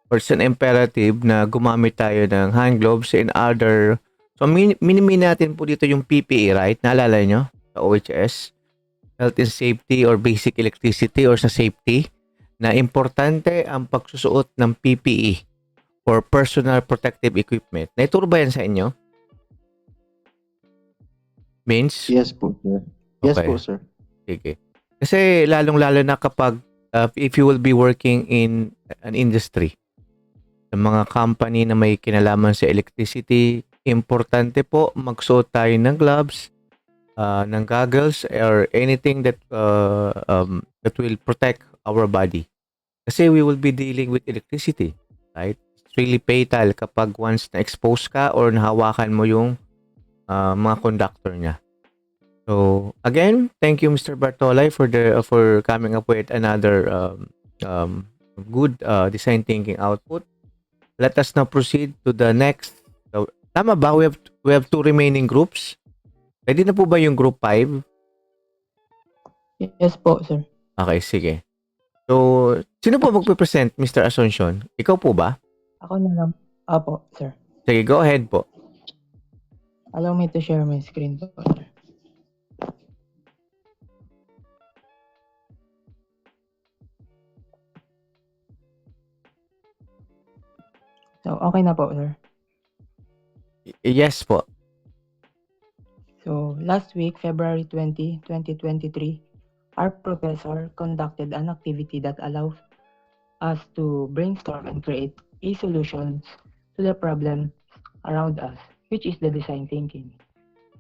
Speaker 2: or it's an imperative na gumamit tayo ng hand gloves and other. So, minimin natin po dito yung PPE, right? Naalala nyo? Sa OHS, Health and Safety or Basic Electricity or sa safety, na importante ang pagsusuot ng PPE or Personal Protective Equipment. Naituro ba yan sa inyo? Means?
Speaker 6: Yes po, sir. Yes
Speaker 2: Okay.
Speaker 6: po, sir.
Speaker 2: Sige. Kasi lalong-lalo na kapag if you will be working in an industry, sa mga company na may kinalaman sa electricity, importante po magsuot tayo ng gloves, ng goggles, or anything that will protect our body. Kasi we will be dealing with electricity, right? It's really fatal kapag once na-expose ka or nahawakan mo yung mga conductor niya. So, again, thank you, Mr. Bartolay, for coming up with another good design thinking output. Let us now proceed to the next. So, tama ba? We have two remaining groups. Ready na po ba yung group 5?
Speaker 7: Yes po, sir.
Speaker 2: Okay, sige. So, sino po magpe-present, Mr. Asuncion? Ikaw po ba?
Speaker 7: Ako na lang. Apo, sir.
Speaker 2: Sige, go ahead po.
Speaker 7: Allow me to share my screen po, sir. So, okay na po, sir.
Speaker 2: Yes po.
Speaker 7: So, last week, February 20, 2023, our professor conducted an activity that allows us to brainstorm and create a solutions to the problem around us, which is the design thinking.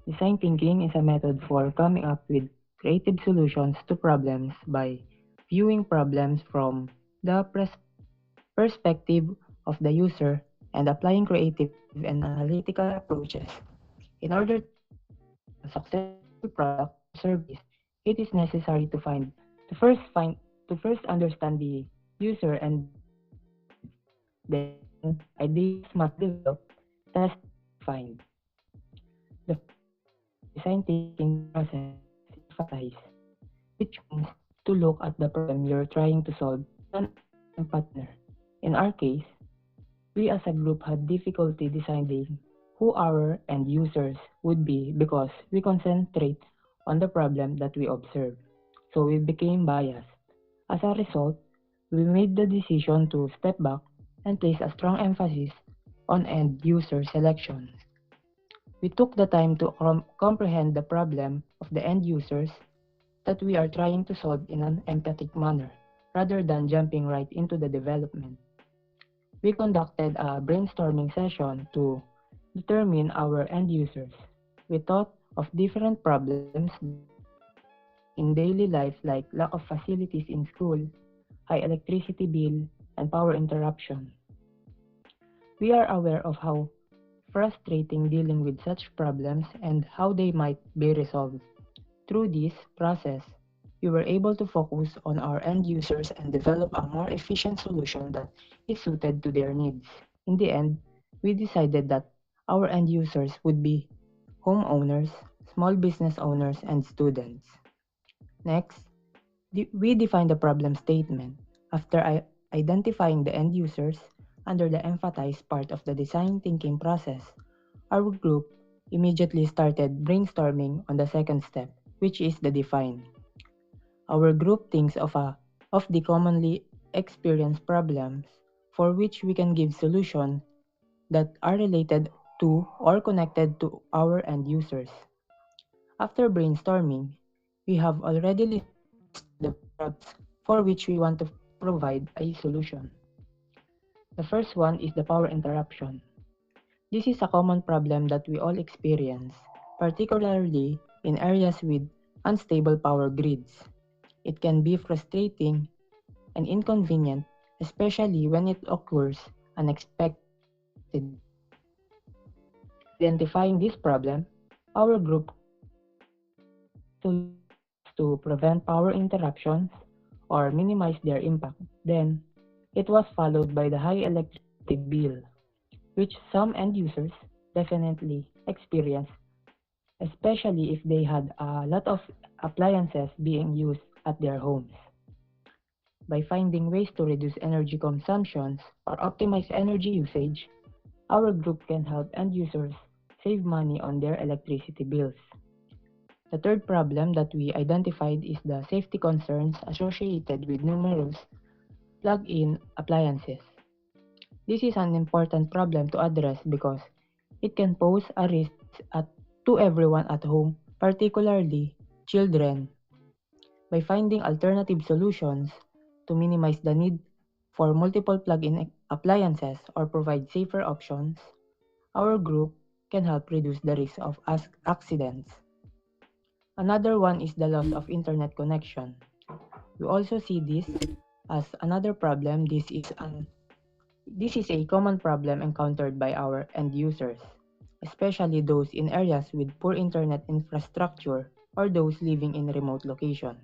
Speaker 7: Design thinking is a method for coming up with creative solutions to problems by viewing problems from the perspective of the user and applying creative and analytical approaches. In order to design a successful product or service, it is necessary to first find to first understand the user and their needs. Then ideas must be developed, tested, and refined. The first step in the design thinking process is empathize, which means to look at the problem you're trying to solve as an understanding partner. In our case, we as a group had difficulty deciding who our end users would be because we concentrate on the problem that we observe. So we became biased. As a result, we made the decision to step back and place a strong emphasis on end user selection. We took the time to comprehend the problem of the end users that we are trying to solve in an empathetic manner, rather than jumping right into the development. We conducted a brainstorming session to determine our end users. We thought of different problems that arise in daily life like lack of facilities in school, high electricity bill, and power interruption. We are aware of how frustrating dealing with such problems and how they might be resolved. Through this process, we were able to focus on our end users and develop a more efficient solution that is suited to their needs. In the end, we decided that our end users would be homeowners, small business owners, and students. Next, we define the problem statement. After identifying the end users under the empathize part of the design thinking process, our group immediately started brainstorming on the second step, which is the define. Our group thinks of the commonly experienced problems for which we can give solutions that are related to or connected to our end users. After brainstorming, we have already listed the problems for which we want to provide a solution. The first one is the power interruption. This is a common problem that we all experience, particularly in areas with unstable power grids. It can be frustrating and inconvenient, especially when it occurs unexpectedly. After identifying this problem, our group considered various solutions to prevent power interruptions or minimize their impact. Then, it was followed by the high electricity bill, which some end users definitely experience, especially if they had a lot of appliances being used at their homes. By finding ways to reduce energy consumptions or optimize energy usage, our group can help end users save money on their electricity bills. The third problem that we identified is the safety concerns associated with numerous plug-in appliances. This is an important problem to address because it can pose a risk to everyone at home, particularly children. By finding alternative solutions to minimize the need for multiple plug-in appliances or provide safer options, our group can help reduce the risk of accidents. Another one is the loss of internet connection. We also see this as another problem. This is a common problem encountered by our end users, especially those in areas with poor internet infrastructure or those living in remote locations.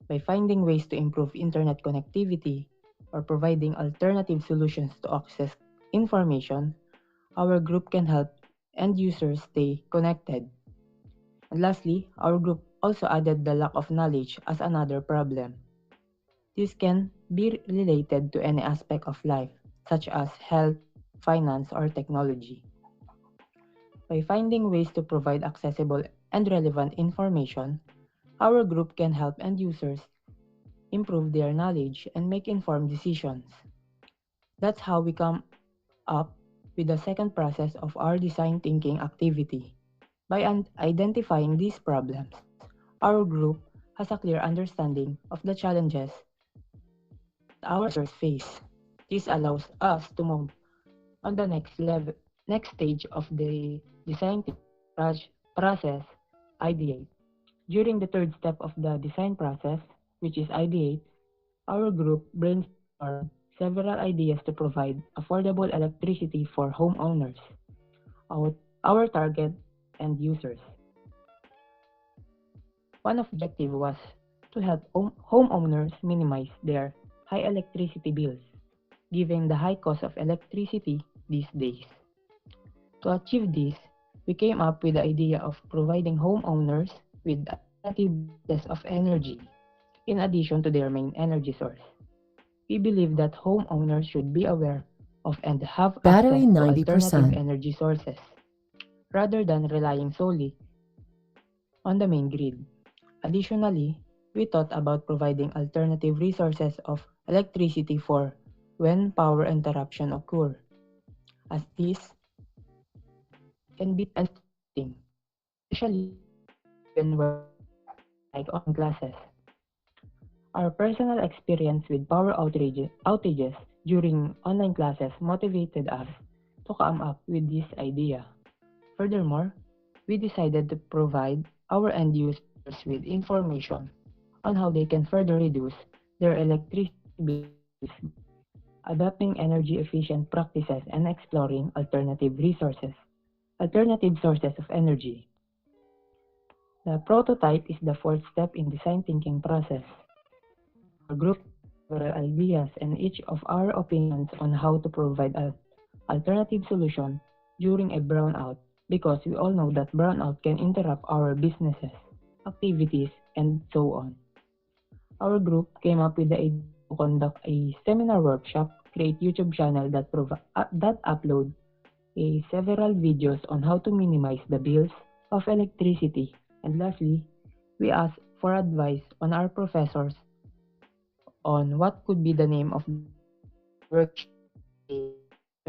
Speaker 7: By finding ways to improve internet connectivity or providing alternative solutions to access information, our group can help end users stay connected. And lastly, our group also added the lack of knowledge as another problem. This can be related to any aspect of life, such as health, finance, or technology. By finding ways to provide accessible and relevant information, our group can help end users improve their knowledge and make informed decisions. That's how we come up with the second process of our design thinking activity. By identifying these problems, our group has a clear understanding of the challenges that our users face. This allows us to move On the next stage of the design thinking process, ideate. During the third step of the design process, which is ideate, our group brainstormed several ideas to provide affordable electricity for homeowners, our, our target end users. One objective was to help homeowners minimize their high electricity bills, given the high cost of electricity these days. To achieve this, we came up with the idea of providing homeowners with alternative sources of energy in addition to their main energy source. We believe that homeowners should be aware of and have access
Speaker 8: Battery
Speaker 7: to alternative
Speaker 8: 90%.
Speaker 7: energy sources rather than relying solely on the main grid. Additionally, we thought about providing alternative resources of electricity for when power interruption occur, as this can be and frustrating, especially when we're like online classes. Our personal experience with power outages during online classes motivated us to come up with this idea. Furthermore, we decided to provide our end users with information on how they can further reduce their electricity bills by adopting energy efficient practices and exploring alternative sources of energy. The prototype is the fourth step in design thinking process. Our group several ideas and each of our opinions on how to provide an alternative solution during a brownout because we all know that brownout can interrupt our businesses, activities, and so on. Our group came up with the idea to conduct a seminar workshop, create YouTube channel that upload several videos on how to minimize the bills of electricity. And lastly, we asked for advice on our professors on what could be the name of the workshop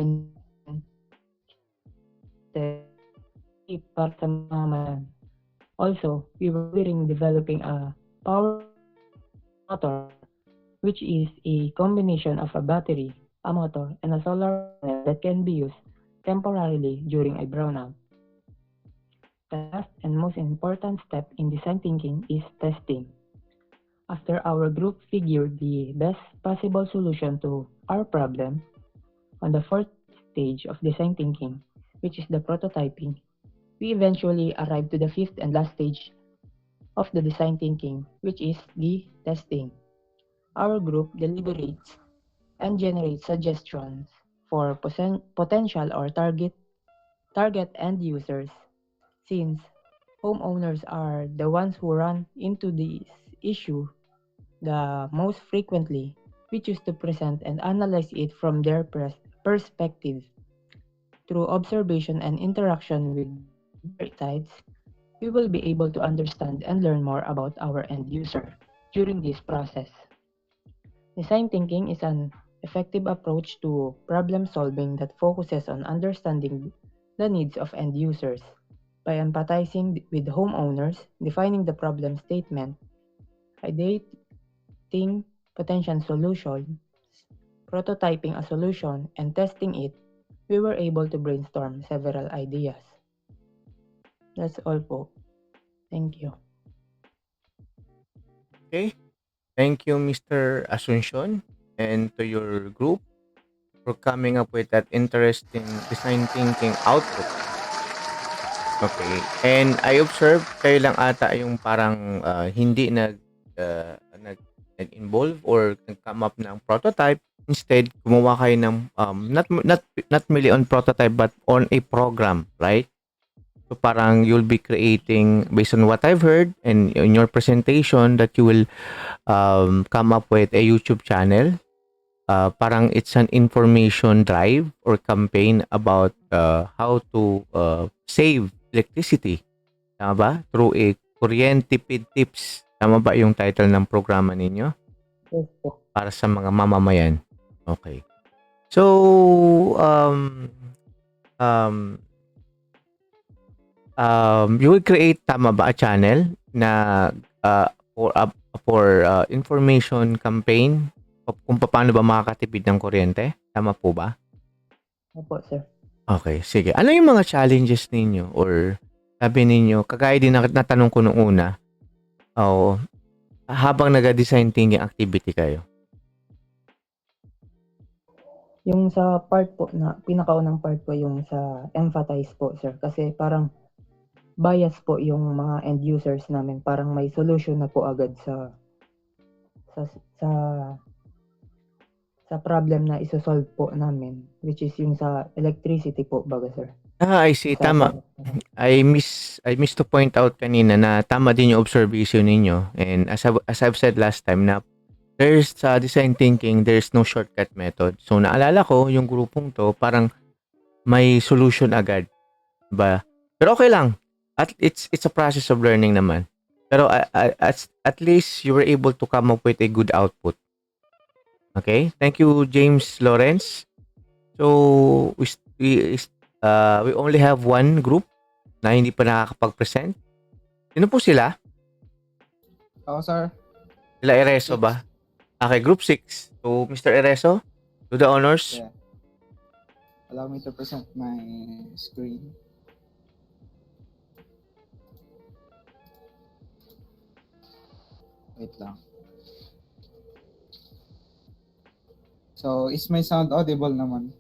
Speaker 7: and para sa mga mamamayan. Also, we were considering developing a power motor, which is a combination of a battery, a motor, and a solar panel that can be used temporarily during a brownout. The last and most important step in design thinking is testing. After our group figured the best possible solution to our problem, on the fourth stage of design thinking, which is the prototyping, we eventually arrived to the fifth and last stage of the design thinking, which is the testing. Our group deliberates and generates suggestions for potential or target end users. Since homeowners are the ones who run into this issue the most frequently, we choose to present and analyze it from their perspective. Through observation and interaction with their insights, we will be able to understand and learn more about our end user during this process. Design thinking is an effective approach to problem solving that focuses on understanding the needs of end users. By empathizing with homeowners, defining the problem statement, ideating potential solutions, prototyping a solution, and testing it, we were able to brainstorm several ideas. That's all po. Thank you.
Speaker 2: Okay. Thank you, Mr. Asuncion, and to your group for coming up with that interesting design thinking output. Okay. And I observed kayo lang ata yung parang hindi nag-involve or nag-come up ng prototype. Instead, gumawa kayo ng not really on prototype but on a program, right? So parang you'll be creating based on what I've heard and in your presentation that you will come up with a YouTube channel. Parang it's an information drive or campaign about how to save electricity. Tama ba? Through a kuryente-tipid tips. Tama ba yung title ng programa ninyo?
Speaker 7: Yes po.
Speaker 2: Para sa mga mamamayan. Okay. So, you will create, tama ba, a channel na for information campaign kung paano ba makakatipid ng kuryente? Tama po ba?
Speaker 7: Opo, sir.
Speaker 2: Okay, sige. Ano yung mga challenges ninyo or sabi ninyo, kagaya din na natanong ko nung una, oo, habang nag-design thinking activity kayo?
Speaker 7: Yung sa part po na pinakaunang part po yung sa empathize po, sir. Kasi parang bias po yung mga end users namin. Parang may solution na po agad sa sa sa problem na iso-solve po namin, which is yung sa electricity po baga, sir.
Speaker 2: I see.
Speaker 7: Sa
Speaker 2: Tama. I miss to point out kanina na tama din yung observation ninyo. And as I've said last time na there's sa design thinking, there's no shortcut method. So naalala ko yung grupong to parang may solution agad ba? Pero okay lang. It's a process of learning naman. Pero at least you were able to come up with a good output. Okay? Thank you, James Lawrence. So we only have one group na hindi pa nakakapag-present. Sino po sila?
Speaker 8: Oo, sir.
Speaker 2: Sila Ereso ba? Okay, group 6. So, Mr. Ereso, do the honors.
Speaker 8: Yeah. Allow me to present my screen. Wait lang. So, is my sound audible naman?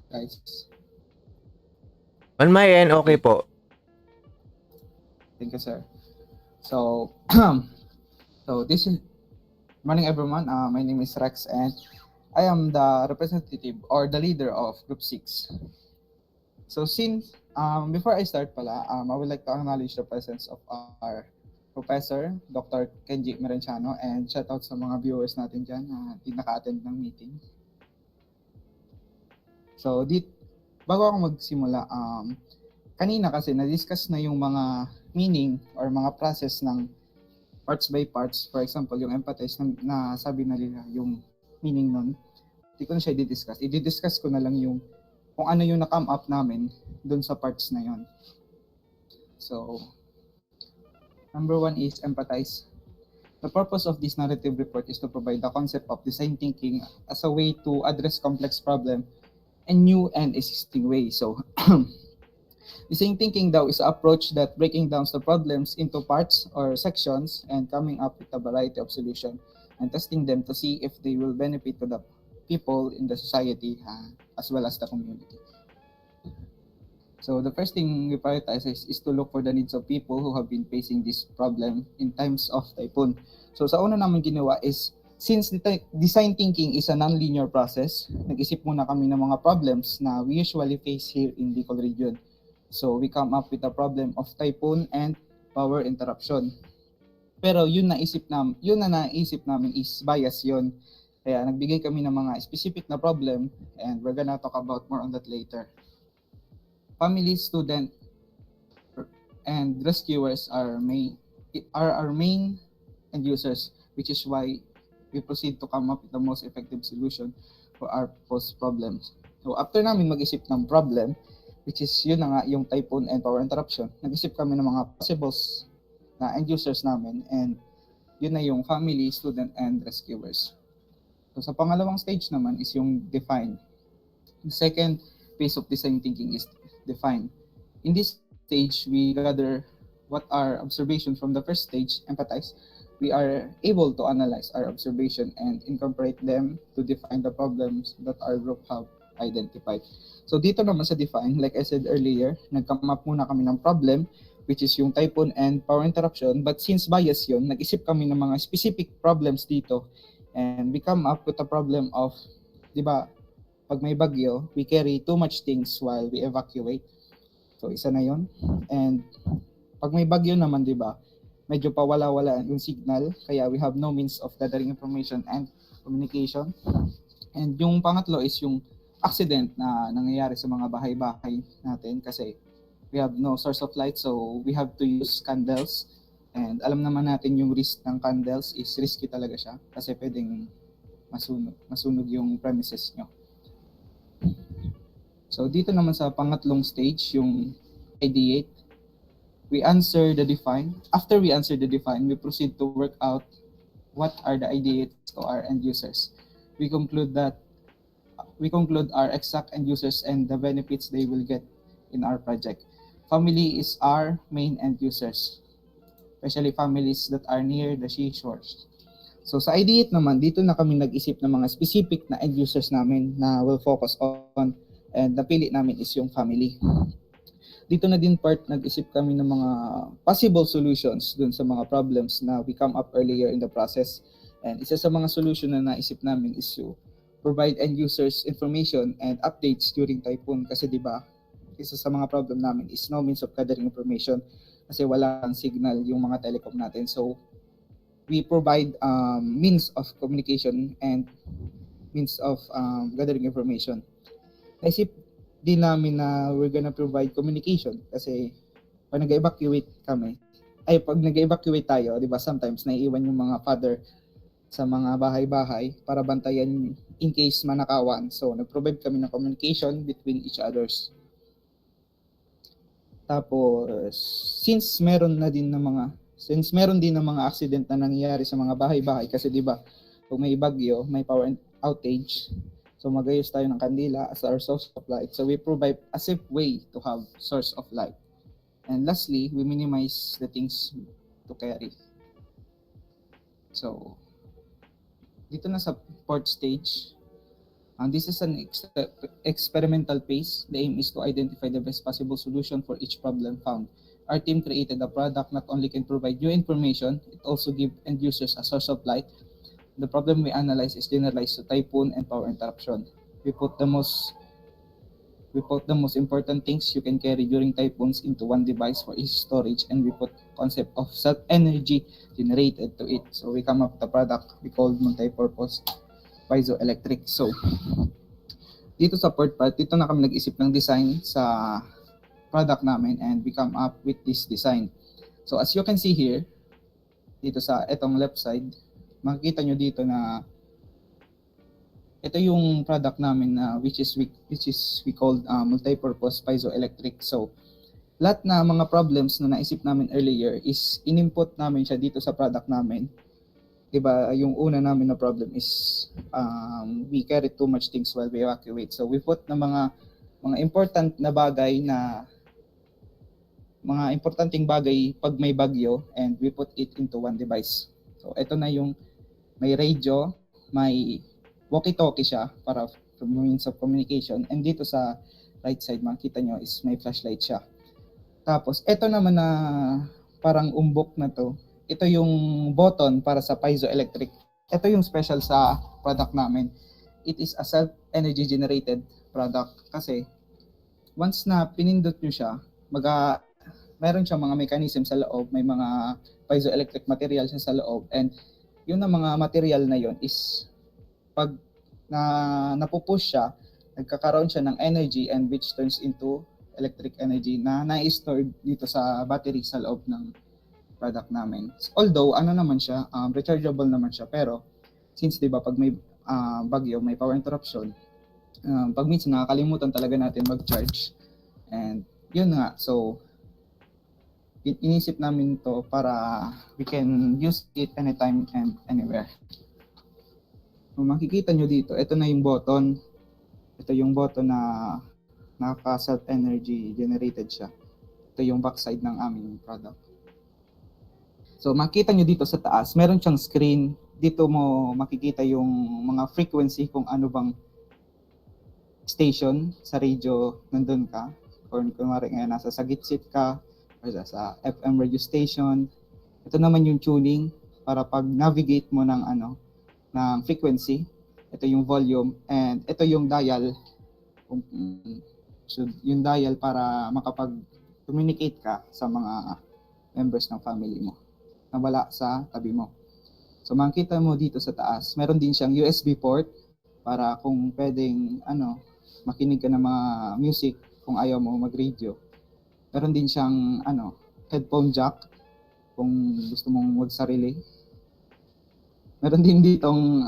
Speaker 8: Guys.
Speaker 2: On my end, okay po.
Speaker 8: Thank you, sir. So, so this is morning, everyone. My name is Rex, and I am the representative or the leader of Group 6. So, since before I start pala, I would like to acknowledge the presence of our Professor Dr. Kenji Merenciano, and shout out sa mga viewers natin dyan na di naka-attend ng meeting. So, bago ako magsimula, kanina kasi na-discuss na yung mga meaning or mga process ng parts by parts. For example, yung empathize na sabi na nila yung meaning nun. Hindi ko na siya i-discuss. I-discuss ko na lang yung kung ano yung na-come up namin dun sa parts na yon. So, number 1 is empathize. The purpose of this narrative report is to provide the concept of design thinking as a way to address complex problems in new and existing ways. So, design thinking daw is an approach that breaking down the problems into parts or sections and coming up with a variety of solutions and testing them to see if they will benefit to the people in the society as well as the community. So the first thing we prioritize is to look for the needs of people who have been facing this problem in times of typhoon. So sa una namin ginawa is, since design thinking is a non-linear process, nag-isip muna kami ng mga problems na we usually face here in Bicol region. So we come up with a problem of typhoon and power interruption. Pero yun na naisip namin is bias yun. Kaya nagbigay kami ng mga specific na problem, and we're gonna talk about more on that later. Family, student, and rescuers are our main end users, which is why we proceed to come up with the most effective solution for our post problems. So after namin mag-isip ng problem, which is yun na nga yung typhoon and power interruption, nag-isip kami ng mga possibles na end users namin, and yun na yung family, student, and rescuers. So sa pangalawang stage naman is yung define. The second phase of design thinking is define. In this stage, we gather what our observation from the first stage, empathize. We are able to analyze our observation and incorporate them to define the problems that our group have identified. So dito naman sa define, like I said earlier, nag-come up muna kami ng problem, which is yung typhoon and power interruption. But since bias yun, nag-isip kami ng mga specific problems dito, and we come up with a problem of, di ba, pag may bagyo, we carry too much things while we evacuate. So isa na yon. And pag may bagyo naman, di ba, medyo pawala-wala yung signal, kaya we have no means of gathering information and communication. And yung pangatlo is yung accident na nangyayari sa mga bahay-bahay natin kasi we have no source of light, so we have to use candles. And alam naman natin yung risk ng candles is risky talaga siya kasi pwedeng masunog yung premises nyo. So dito naman sa pangatlong stage, yung ideate, we answer the define. After we answer the define, we proceed to work out what are the ideates to our end users. We conclude that we conclude our exact end users and the benefits they will get in our project. Family is our main end users, especially families that are near the seashores. So sa IDEAT naman, dito na kami nag-isip ng mga specific na end users namin na will focus on, and napili namin is yung family. Dito na din part nag-isip kami ng mga possible solutions dun sa mga problems na we come up earlier in the process. And isa sa mga solution na naisip namin is to provide end users information and updates during typhoon kasi 'di ba? Isa sa mga problem namin is no means of gathering information kasi walang signal yung mga telecom natin. So we provide means of communication and means of gathering information. Naisip din namin na we're gonna provide communication kasi pag nag-evacuate kami, pag nag-evacuate tayo, di ba, sometimes naiiwan yung mga father sa mga bahay-bahay para bantayan in case manakawan. So, nag-provide kami ng communication between each others. Tapos, since meron din ng mga accident na nangyayari sa mga bahay-bahay kasi di ba, kung may bagyo, may power outage, so magayos tayo ng kandila as our source of light. So we provide a safe way to have source of light. And lastly, we minimize the things to carry. So, dito na sa fourth stage, this is an experimental phase. The aim is to identify the best possible solution for each problem found. Our team created a product not only can provide new information, it also gives end users a source of light. The problem we analyze is generalized to typhoon and power interruption. We put the most important things you can carry during typhoons into one device for each storage, and we put concept of self-energy generated to it. So we come up with a product we called multi-purpose piezoelectric. So dito sa fourth part, dito na kami nag-isip ng design sa product namin and we come up with this design. So as you can see here, dito sa etong left side, makikita nyo dito na ito yung product namin na which is we called multi-purpose piezoelectric. So lahat na mga problems na naisip namin earlier is in-input namin siya dito sa product namin. Diba, yung una namin na problem is we carry too much things while we evacuate. So we put na mga important na bagay na mga importanteng bagay pag may bagyo and we put it into one device. So ito na yung may radio, may walkie-talkie siya para for means of communication, and dito sa right side makita nyo is may flashlight siya. Tapos ito naman na parang umbok na to, ito yung button para sa piezoelectric. Ito yung special sa product namin. It is a self-energy generated product kasi once na pinindot nyo siya, meron siyang mga mechanism sa loob, may mga piezoelectric material siya sa loob, and yun na mga material na yun is pag napupush siya, nagkakaroon siya ng energy and which turns into electric energy na na-store dito sa battery sa loob ng product namin. Although naman siya, rechargeable naman siya, pero since 'di ba pag may bagyo, may power interruption, pag minsan nakakalimutan talaga natin mag-charge. And yun nga, so inisip namin to para we can use it anytime and anywhere. Kung makikita nyo dito, ito na yung button. Ito yung button na naka-self-energy generated siya. Ito yung backside ng aming product. So makita nyo dito sa taas, meron siyang screen. Dito mo makikita yung mga frequency kung ano bang station sa radio nandun ka. Or kunwari ngayon nasa Sagitsit ka, or sa FM radio station. Ito naman yung tuning para pag navigate mo ng frequency. Ito yung volume, and ito yung dial. Yung dial para makapag-communicate ka sa mga members ng family mo na wala sa tabi mo. So makikita mo dito sa taas, meron din siyang USB port para kung pwedeng makinig ka ng mga music kung ayaw mo mag-radio. Meron din siyang headphone jack kung gusto mong magsarili. Meron din ditong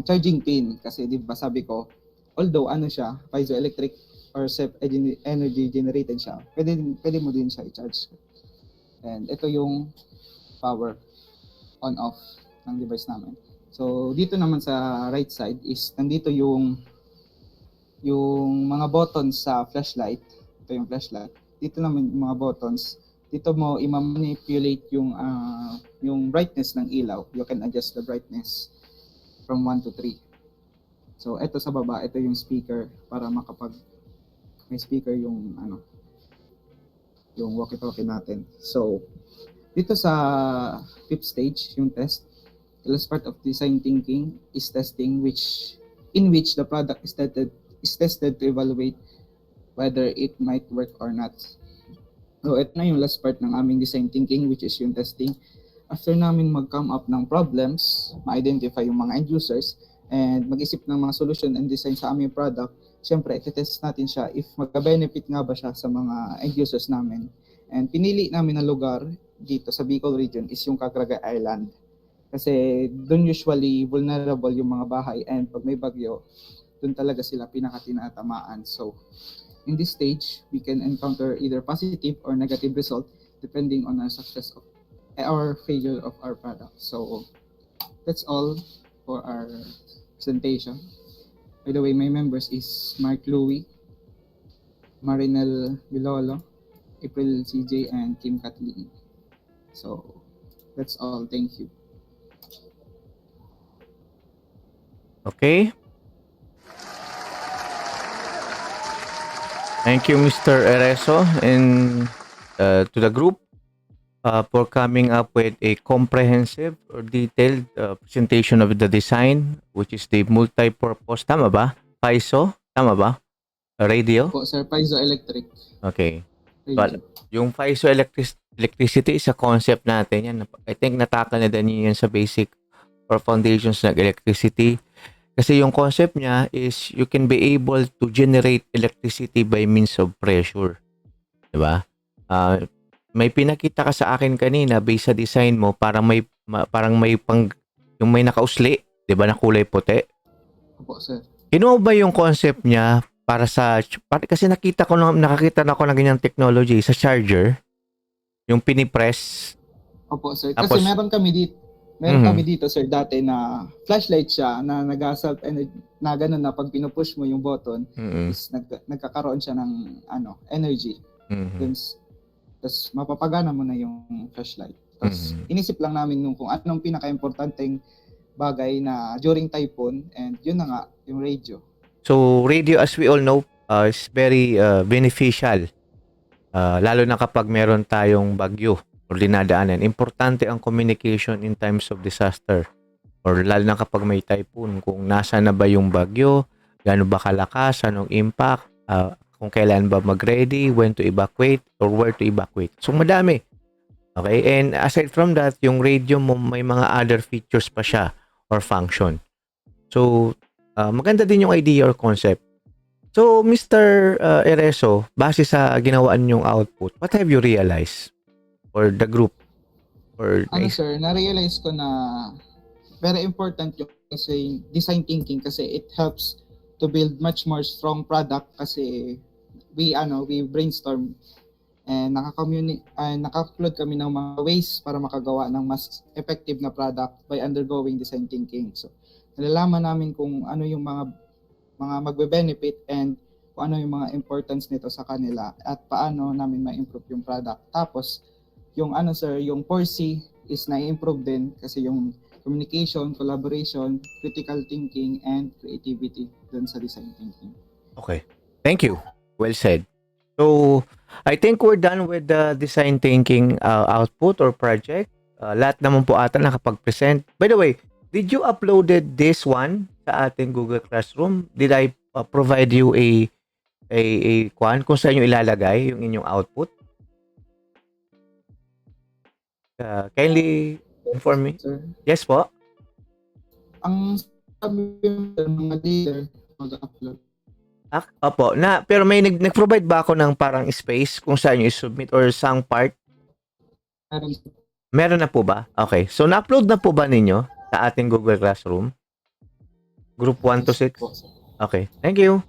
Speaker 8: charging pin kasi 'di ba sabi ko, although siya, piezoelectric or self-energy generated siya, pwede mo din siya i-charge. And ito yung power on off ng device namin. So dito naman sa right side is nandito yung yung mga buttons sa flashlight. Ito yung flashlight. Dito naman yung mga buttons. Dito mo i-manipulate yung brightness ng ilaw. You can adjust the brightness from 1 to 3. So ito sa baba, ito yung speaker para may speaker yung yung walkie-talkie natin. So dito sa fifth stage, yung test, the last part of design thinking is testing, in which the product is tested to evaluate whether it might work or not. So ito na yung last part ng aming design thinking, which is yung testing. After namin mag-come up ng problems, ma-identify yung mga end users, and mag-isip ng mga solution and design sa aming product, syempre, test natin siya if magka-benefit nga ba siya sa mga end users namin. And pinili namin na lugar dito sa Bicol region is yung Cagayan Island. Kasi doon usually vulnerable yung mga bahay, and pag may bagyo, doon talaga sila pinakatinatamaan. So in this stage, we can encounter either positive or negative result depending on our success or failure of our product. So that's all for our presentation. By the way, my members is Mark Louie, Marinel Bilolo, April CJ, and Kim Kathleen. So that's all. Thank you.
Speaker 2: Okay. Thank you, Mr. Ereso, and to the group for coming up with a comprehensive or detailed presentation of the design, which is the multi-purpose, tama ba? PISO, tama ba? Radio?
Speaker 8: Po, Sir Piezoelectric
Speaker 2: Okay.
Speaker 8: radio.
Speaker 2: Well, yung electricity is a concept natin yan. I think natakal na din yan sa basic or foundations ng electricity. Kasi yung concept niya is you can be able to generate electricity by means of pressure. Diba? May pinakita ka sa akin kanina based sa design mo, parang may yung may nakausli, 'di ba, na kulay puti.
Speaker 8: Opo, sir.
Speaker 2: Kinuha ba yung concept niya kasi nakakita na ako ng ganyang technology sa charger, yung pinipress.
Speaker 8: Opo, sir.
Speaker 2: Tapos,
Speaker 8: Kasi meron kami dito, sir, dati na flashlight siya na nag-self energy na gano'n na pag pinupush mo yung button is nagkakaroon siya ng energy. Tapos mapapagana mo na yung flashlight. Tapos inisip lang namin kung anong pinaka-importanteng bagay na during typhoon, and yun na nga, yung radio.
Speaker 2: So, radio, as we all know, is very beneficial. Lalo na kapag meron tayong bagyo or dinadaanan. Importante ang communication in times of disaster. Or lalo na kapag may typhoon, kung nasa na ba yung bagyo, gaano ba kalakas, anong impact, kung kailan ba mag-ready, when to evacuate, or where to evacuate. So, madami. Okay? And aside from that, yung radio mo, may mga other features pa siya or function. So, maganda din yung idea or concept. So, Mr. Ereso, base sa ginawaan yung output, what have you realized? Or the group? Or
Speaker 8: Sir, na-realize ko na very important yung design thinking kasi it helps to build much more strong product kasi we brainstorm and naka-conclude kami ng mga ways para makagawa ng mas effective na product by undergoing design thinking. So, nalalaman namin kung ano yung mga magbe-benefit and kung ano yung mga importance nito sa kanila at paano namin ma-improve yung product. Tapos, yung yung 4C is na-improve din kasi yung communication, collaboration, critical thinking, and creativity dun sa design thinking.
Speaker 2: Okay. Thank you. Well said. So, I think we're done with the design thinking output or project. Lahat naman po ata nakapag-present. By the way, did you uploaded this one sa ating Google Classroom? Did I provide you a kung saan yung ilalagay yung inyong output? Kindly inform me.
Speaker 8: Sir,
Speaker 2: Yes po.
Speaker 8: ang sabi ng mga leader mag-upload.
Speaker 2: Opo. Pero may nag-provide ba ako ng parang space kung saan yung i-submit or sang part? Meron na po ba? Okay. So, na-upload na po ba ninyo sa ating Google Classroom? Group 1 to 6? Okay. Thank you.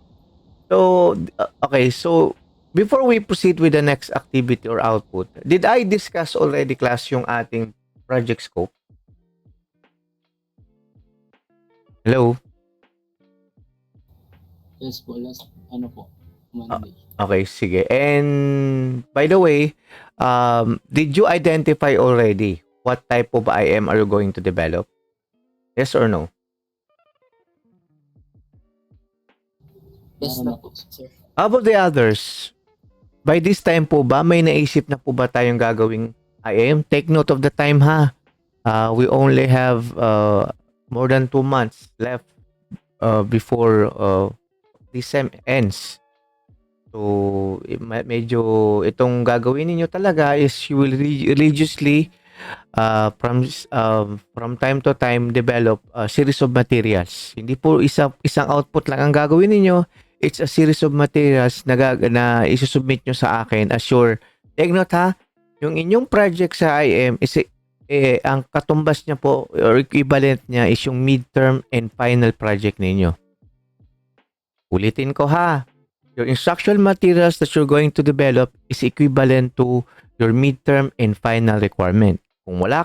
Speaker 2: So, okay. So, before we proceed with the next activity or output, did I discuss already, class, yung ating project scope? Hello?
Speaker 1: Yes po, last ano po, Monday.
Speaker 2: Okay, sige. And by the way, did you identify already what type of IM are you going to develop? Yes or no?
Speaker 5: Yes
Speaker 1: Meron
Speaker 5: na
Speaker 1: na
Speaker 5: po,
Speaker 1: po.
Speaker 5: sir.
Speaker 2: How about the others? By this time po ba, may naisip na po ba tayong gagawing IM? Take note of the time ha. We only have more than 2 months left before this sem ends. So, medyo itong gagawin ninyo talaga is you will religiously from time to time develop a series of materials. Hindi po isang output lang ang gagawin ninyo. It's a series of materials na isusubmit nyo sa akin as your take note ha, yung inyong project sa IM is ang katumbas niya po or equivalent niya is yung midterm and final project ninyo. Ulitin ko ha. Your instructional materials that you're going to develop is equivalent to your midterm and final requirement. Kung wala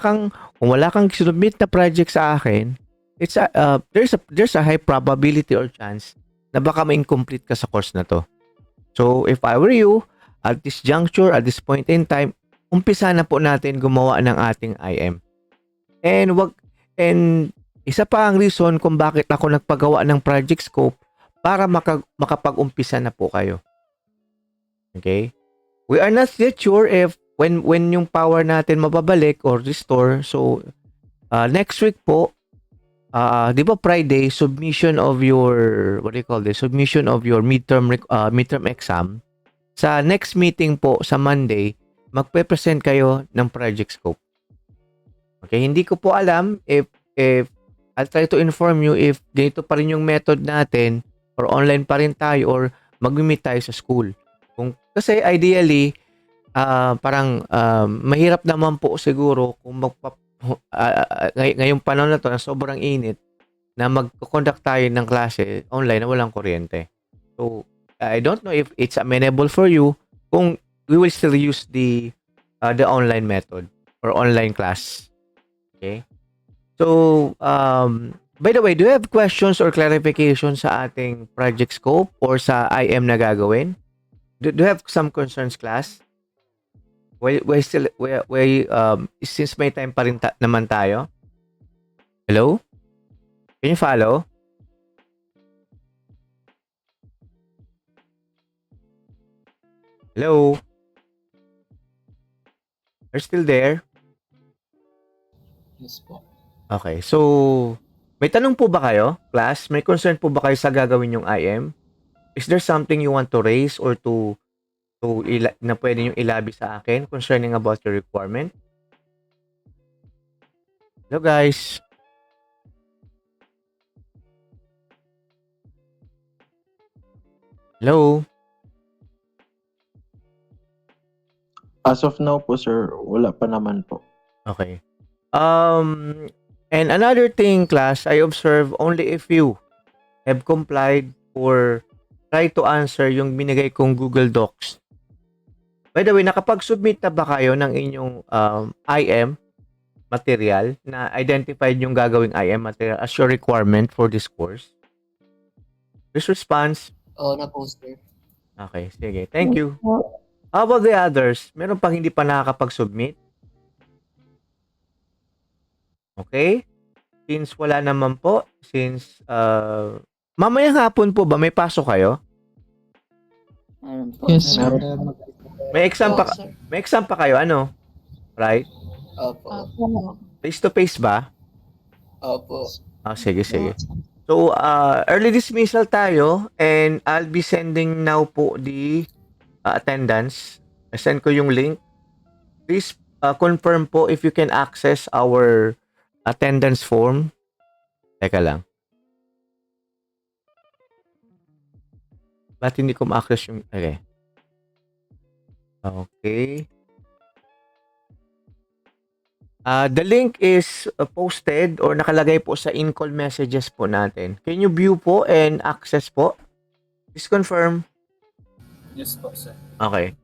Speaker 2: kang submit na project sa akin, there's a high probability or chance na baka ma-incomplete ka sa course na to. So, if I were you, at this juncture, at this point in time, umpisa na po natin gumawa ng ating IM. And isa pa ang reason kung bakit ako nagpagawa ng project scope para makapag-umpisa na po kayo. Okay? We are not yet sure if when yung power natin mababalik or restore. So, next week po, di ba Friday, submission of your, what do you call this? Submission of your midterm exam. Sa next meeting po, sa Monday, magpe-present kayo ng project scope. Okay? Hindi ko po alam if I'll try to inform you if ganito pa rin yung method natin or online pa rin tayo or mag-meet tayo sa school. Kasi ideally, parang mahirap naman po siguro kung ngayong panahon na to na sobrang init na mag-conduct tayo ng klase online na walang kuryente. So, I don't know if it's amenable for you kung we will still use the online method or online class. Okay? So, by the way, do you have questions or clarification sa ating project scope or sa IM na gagawin? Do you have some concerns, class? Since may time pa rin naman tayo. Hello? Can you follow? Hello? Are you still there?
Speaker 1: Yes po.
Speaker 2: Okay, so may tanong po ba kayo, class? May concern po ba kayo sa gagawin yung IM? Is there something you want to raise or na pwede nyo ilabi sa akin concerning about your requirement? Hello, guys. Hello?
Speaker 6: As of now po, sir, wala pa naman po.
Speaker 2: Okay. And another thing, class, I observe only if you have complied or try to answer yung binigay kong Google Docs. By the way, nakapag-submit na ba kayo ng inyong IM material na identified yung gagawing IM material as your requirement for this course? This response?
Speaker 5: Oo na po, sir.
Speaker 2: Okay, sige. Thank you. How about the others? Meron pang hindi pa nakakapag-submit? Okay? Since wala naman po, mamayang hapon po ba may pasok kayo?
Speaker 3: Meron po,
Speaker 4: Yes,
Speaker 3: sir.
Speaker 4: sir.
Speaker 2: May exam pa,
Speaker 5: sir.
Speaker 2: may exam pa kayo, ano? Right?
Speaker 5: Opo.
Speaker 3: Opo.
Speaker 2: Face to face ba?
Speaker 5: Opo.
Speaker 2: Sige. So, early dismissal tayo and I'll be sending now po the attendance. I-send ko yung link. Please confirm po if you can access our attendance form. Teka lang. Ba't hindi ko ma-access yung... Okay. The link is posted or nakalagay po sa in-call messages po natin. Can you view po and access po? Please confirm.
Speaker 1: Yes po, sir.
Speaker 2: Okay.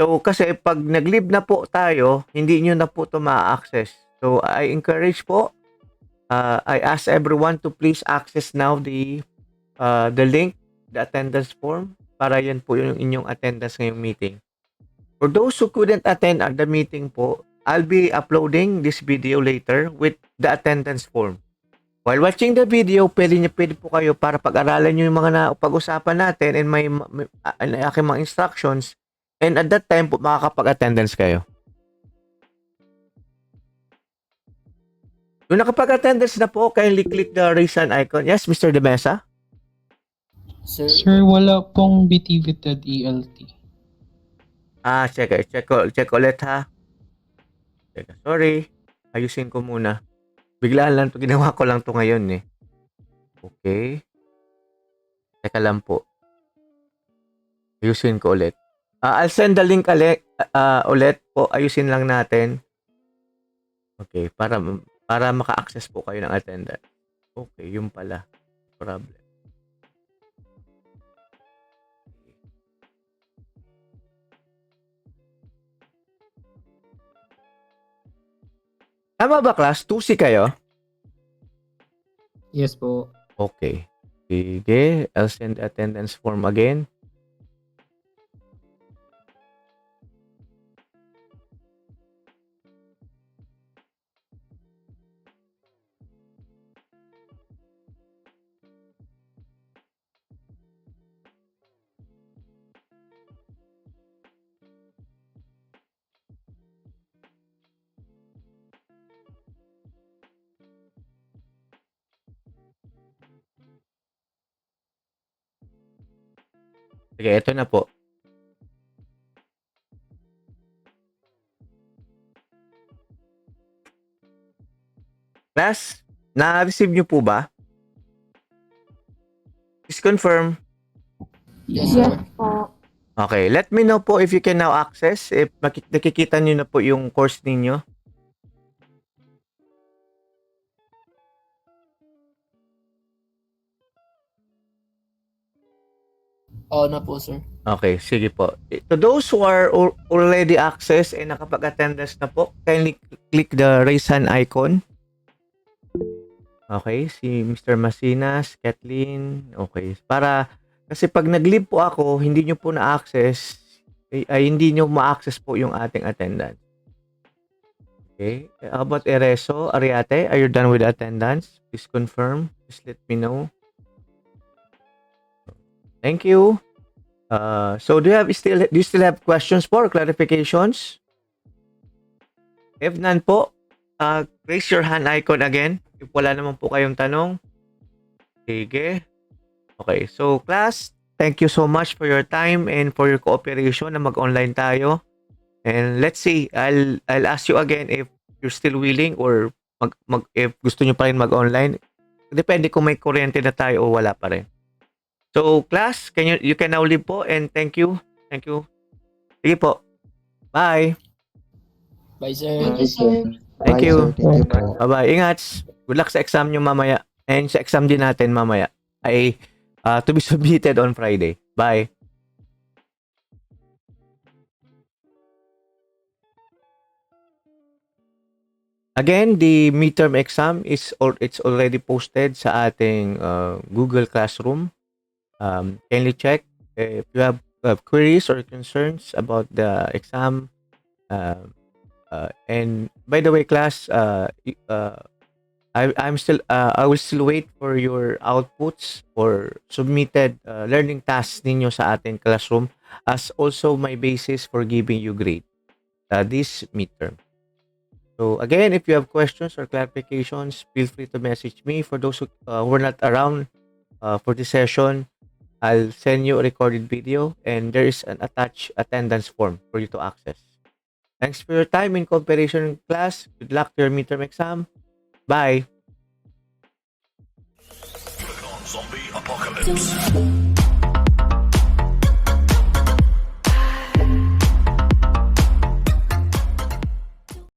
Speaker 2: So, kasi pag nag-leave na po tayo, hindi nyo na po ito ma-access. So, I encourage po, I ask everyone to please access now the the link, the attendance form, para yan po yung inyong attendance ngayong meeting. For those who couldn't attend at the meeting po, I'll be uploading this video later with the attendance form. While watching the video, pwede po kayo para pag-aralan nyo yung mga pag-usapan natin and may aking mga instructions, and at that time po makakapag-attendance kayo. Kung nakapag-attendance na po, kindly click the raise hand icon. Yes, Mr. De Mesa?
Speaker 4: Sir, wala pong Btvted ELT.
Speaker 2: Check ulit ha. Sorry. Ayusin ko muna. Biglaan lang to, ginawa ko lang to ngayon eh. Okay. Teka lang po. Ayusin ko ulit. I'll send the link ulit po. Ayusin lang natin. Okay, para maka-access po kayo ng attendance. Okay, yun pala. Problem. Tama ba, class? 2C kayo?
Speaker 9: Yes po.
Speaker 2: Okay. Sige. I'll send the attendance form again. Sige, ito na po. Class, na-receive nyo po ba? Please confirm.
Speaker 3: Yes po.
Speaker 2: Okay, let me know po if you can now access, if nakikita nyo na po yung course ninyo.
Speaker 9: Oo na po, sir.
Speaker 2: Okay, sige po. To those who are already access and nakapag-attendance na po, kindly click the raise hand icon. Okay, si Mr. Masinas, Kathleen, okay. Kasi pag nag-leave po ako, hindi nyo po na-access, ay hindi nyo ma-access po yung ating attendance. Okay, how about Ereso, Ariate, are you done with attendance? Please confirm, please let me know. Thank you. So do you still have questions or clarifications? If none po, raise your hand icon again. If wala naman po kayong tanong. Sige. Okay, so class, thank you so much for your time and for your cooperation na mag-online tayo. And let's see, I'll ask you again if you're still willing or if gusto nyo pa rin mag-online. Depende kung may kuryente na tayo o wala pa rin. So class, you can now leave po and thank you. Thank you. Sige po. Bye.
Speaker 9: Bye, sir.
Speaker 3: Thank you, sir.
Speaker 2: Thank
Speaker 6: Bye,
Speaker 2: you.
Speaker 6: sir. Thank you po.
Speaker 2: Bye-bye. Ingat. Good luck sa exam nyo mamaya. And sa exam din natin mamaya. Ay to be submitted on Friday. Bye. Again, the midterm exam it's already posted sa ating Google Classroom. Kindly check if you have queries or concerns about the exam. And by the way, class, I will still wait for your outputs or submitted learning tasks ninyo sa ating classroom as also my basis for giving you grade this midterm. So again, if you have questions or clarifications, feel free to message me. For those who were not around for this session, I'll send you a recorded video and there is an attached attendance form for you to access. Thanks for your time in cooperation class. Good luck to your midterm exam. Bye.
Speaker 10: Zombie apocalypse.